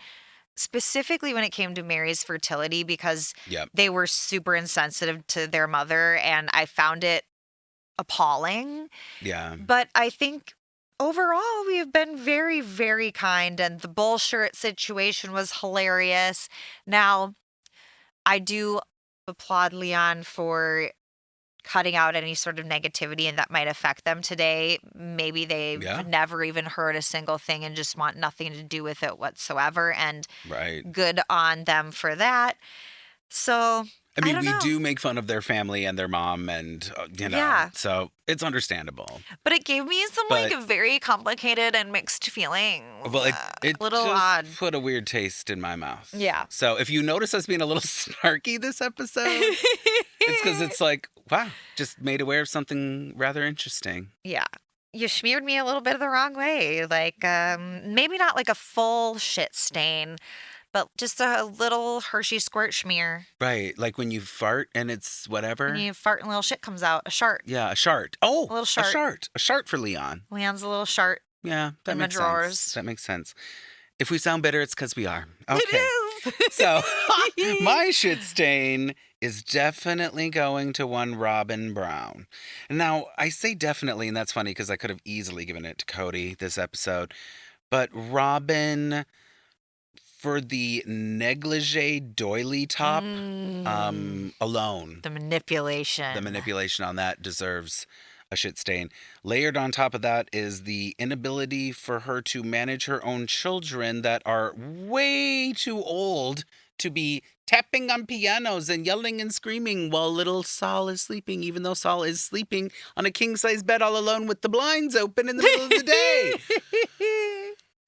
Speaker 7: specifically when it came to Meri's fertility, because they were super insensitive to their mother. And I found it appalling.
Speaker 6: Yeah.
Speaker 7: But I think overall, we have been very, very kind, and the bullshit situation was hilarious. Now, I do applaud Leon for cutting out any sort of negativity and that might affect them today. Maybe they've never even heard a single thing and just want nothing to do with it whatsoever. And good on them for that. So
Speaker 6: I mean,
Speaker 7: don't
Speaker 6: we
Speaker 7: know.
Speaker 6: do make fun of their family and their mom and, so it's understandable.
Speaker 7: But it gave me some very complicated and mixed feelings.
Speaker 6: Well, it
Speaker 7: a little
Speaker 6: just
Speaker 7: odd.
Speaker 6: put a weird taste in my mouth.
Speaker 7: Yeah.
Speaker 6: So if you notice us being a little snarky this episode, it's because it's like, wow, just made aware of something rather interesting.
Speaker 7: Yeah. You smeared me a little bit of the wrong way. Like, maybe not like a full shit stain, but just a little Hershey squirt smear.
Speaker 6: Right. Like when you fart and it's whatever.
Speaker 7: When you fart and little shit comes out. A shart.
Speaker 6: Yeah, a shart. Oh,
Speaker 7: a little shart.
Speaker 6: A shart. A shart for Leon.
Speaker 7: Leon's a little shart.
Speaker 6: Yeah, that makes sense. That makes sense. If we sound bitter, it's because we are. Okay.
Speaker 7: It is.
Speaker 6: So my shit stain is definitely going to one Robyn Brown. Now, I say definitely, and that's funny because I could have easily given it to Kody this episode. But Robyn, for the negligee doily top alone.
Speaker 7: The manipulation.
Speaker 6: The manipulation on that deserves a shit stain. Layered on top of that is the inability for her to manage her own children that are way too old to be tapping on pianos and yelling and screaming while little Saul is sleeping, even though Saul is sleeping on a king-size bed all alone with the blinds open in the middle of the day.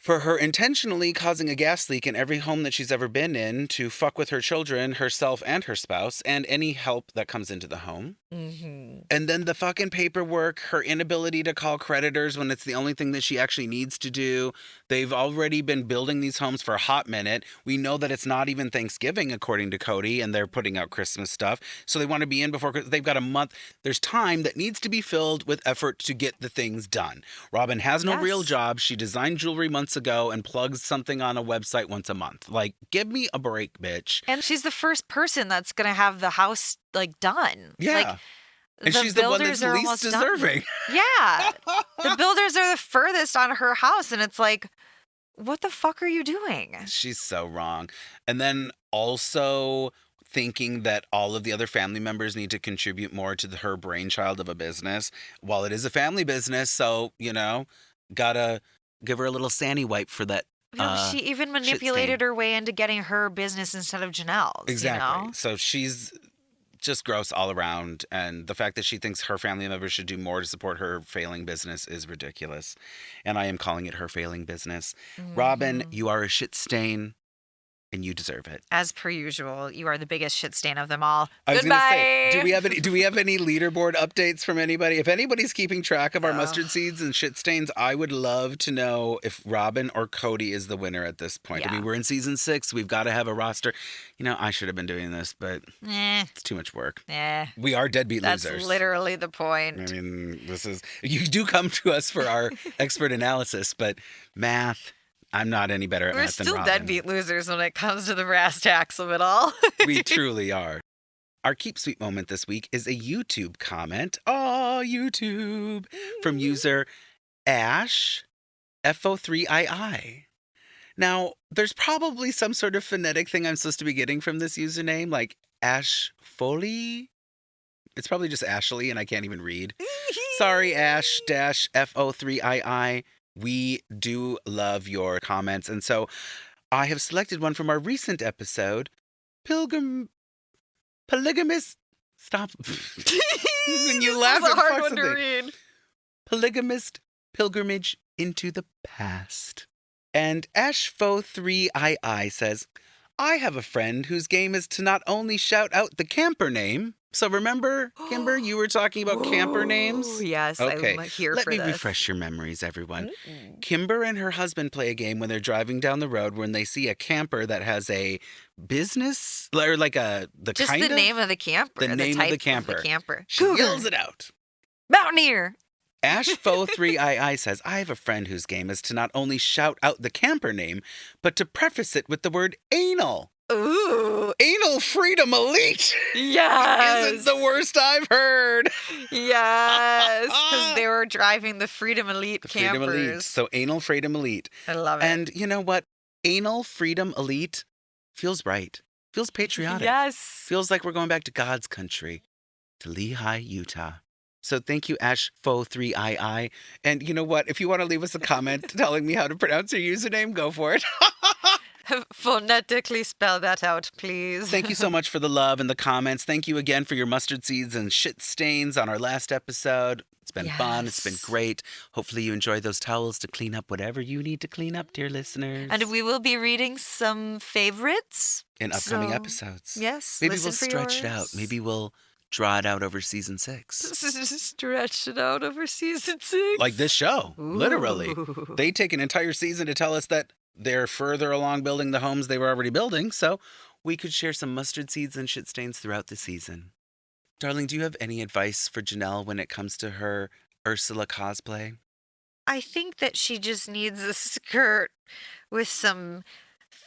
Speaker 6: For her intentionally causing a gas leak in every home that she's ever been in to fuck with her children, herself, and her spouse, and any help that comes into the home.
Speaker 7: Mm-hmm.
Speaker 6: And then the fucking paperwork, her inability to call creditors when it's the only thing that she actually needs to do. They've already been building these homes for a hot minute. We know that it's not even Thanksgiving, according to Kody, and they're putting out Christmas stuff. So they want to be in before, they've got a month. There's time that needs to be filled with effort to get the things done. Robyn has no real job. She designed jewelry months ago and plugs something on a website once a month. Like, give me a break, bitch.
Speaker 7: And she's the first person that's going to have the house, done.
Speaker 6: Yeah.
Speaker 7: Like,
Speaker 6: and she's the one that's least deserving.
Speaker 7: Yeah. The builders are the furthest on her house, and it's like, what the fuck are you doing?
Speaker 6: She's so wrong. And then also thinking that all of the other family members need to contribute more to her brainchild of a business. While it is a family business, so, gotta give her a little Sandy wipe for that.
Speaker 7: She even manipulated her way into getting her business instead of Janelle's.
Speaker 6: Exactly. So she's just gross all around. And the fact that she thinks her family members should do more to support her failing business is ridiculous. And I am calling it her failing business. Mm-hmm. Robyn, you are a shit stain. And you deserve it.
Speaker 7: As per usual, you are the biggest shit stain of them all.
Speaker 6: I was
Speaker 7: Goodbye.
Speaker 6: Gonna say, do we have any leaderboard updates from anybody? If anybody's keeping track of our mustard seeds and shit stains, I would love to know if Robyn or Kody is the winner at this point. Yeah. I mean, we're in season 6. We've got to have a roster. I should have been doing this, but it's too much work. We are deadbeat losers.
Speaker 7: That's literally the point.
Speaker 6: I mean, you do come to us for our expert analysis, but math. I'm not any better at math than Robyn.
Speaker 7: We're still deadbeat losers when it comes to the brass tacks of it all.
Speaker 6: We truly are. Our Keep Sweet moment this week is a YouTube comment. Oh, YouTube. From user Ash FO3II. Now, there's probably some sort of phonetic thing I'm supposed to be getting from this username, like Ash Foley. It's probably just Ashley, and I can't even read. Sorry, Ash-FO3II. We do love your comments. And so I have selected one from our recent episode, Polygamous. Stop. When you laugh,
Speaker 7: it's a hard one to read.
Speaker 6: Polygamist pilgrimage into the past. And Ashfo3II says, I have a friend whose game is to not only shout out the camper name. So remember, Kimber, you were talking about camper names?
Speaker 7: Yes,
Speaker 6: okay.
Speaker 7: I'm here
Speaker 6: Let
Speaker 7: for
Speaker 6: me
Speaker 7: this.
Speaker 6: refresh your memories, everyone. Kimber and her husband play a game when they're driving down the road when they see a camper that has a business, or like
Speaker 7: the name of the camper.
Speaker 6: The name of the camper. She yells it out.
Speaker 7: Mountaineer.
Speaker 6: Ashfo3II says, I have a friend whose game is to not only shout out the camper name, but to preface it with the word anal.
Speaker 7: Ooh.
Speaker 6: Anal Freedom Elite.
Speaker 7: Yes.
Speaker 6: Isn't the worst I've heard.
Speaker 7: Yes. Because they were driving the Freedom Elite campers.
Speaker 6: Freedom Elite. So Anal Freedom Elite.
Speaker 7: I love it.
Speaker 6: And you know what? Anal Freedom Elite feels right. Feels patriotic.
Speaker 7: Yes.
Speaker 6: Feels like we're going back to God's country. to Lehigh, Utah. So thank you, Ash4III. And you know what? If you want to leave us a comment telling me how to pronounce your username, go for it.
Speaker 7: Phonetically spell that out, please.
Speaker 6: Thank you so much for the love and the comments. Thank you again for your mustard seeds and shit stains on our last episode. It's been fun. It's been great. Hopefully you enjoy those towels to clean up whatever you need to clean up, dear listeners.
Speaker 7: And we will be reading some favorites
Speaker 6: in upcoming episodes.
Speaker 7: Yes.
Speaker 6: Maybe we'll stretch it out. Maybe we'll draw it out over season 6.
Speaker 7: Stretch it out over season 6.
Speaker 6: Like this show, literally. They take an entire season to tell us that they're further along building the homes they were already building, so we could share some mustard seeds and shit stains throughout the season. Darling, do you have any advice for Janelle when it comes to her Ursula cosplay?
Speaker 7: I think that she just needs a skirt with some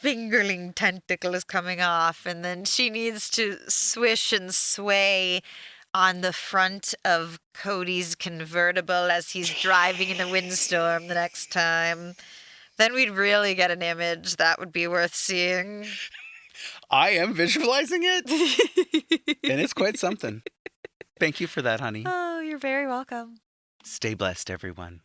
Speaker 7: fingerling tentacles coming off, and then she needs to swish and sway on the front of Kody's convertible as he's driving in a windstorm the next time. Then we'd really get an image that would be worth seeing.
Speaker 6: I am visualizing it, and it's quite something. Thank you for that, honey.
Speaker 7: Oh, you're very welcome.
Speaker 6: Stay blessed, everyone.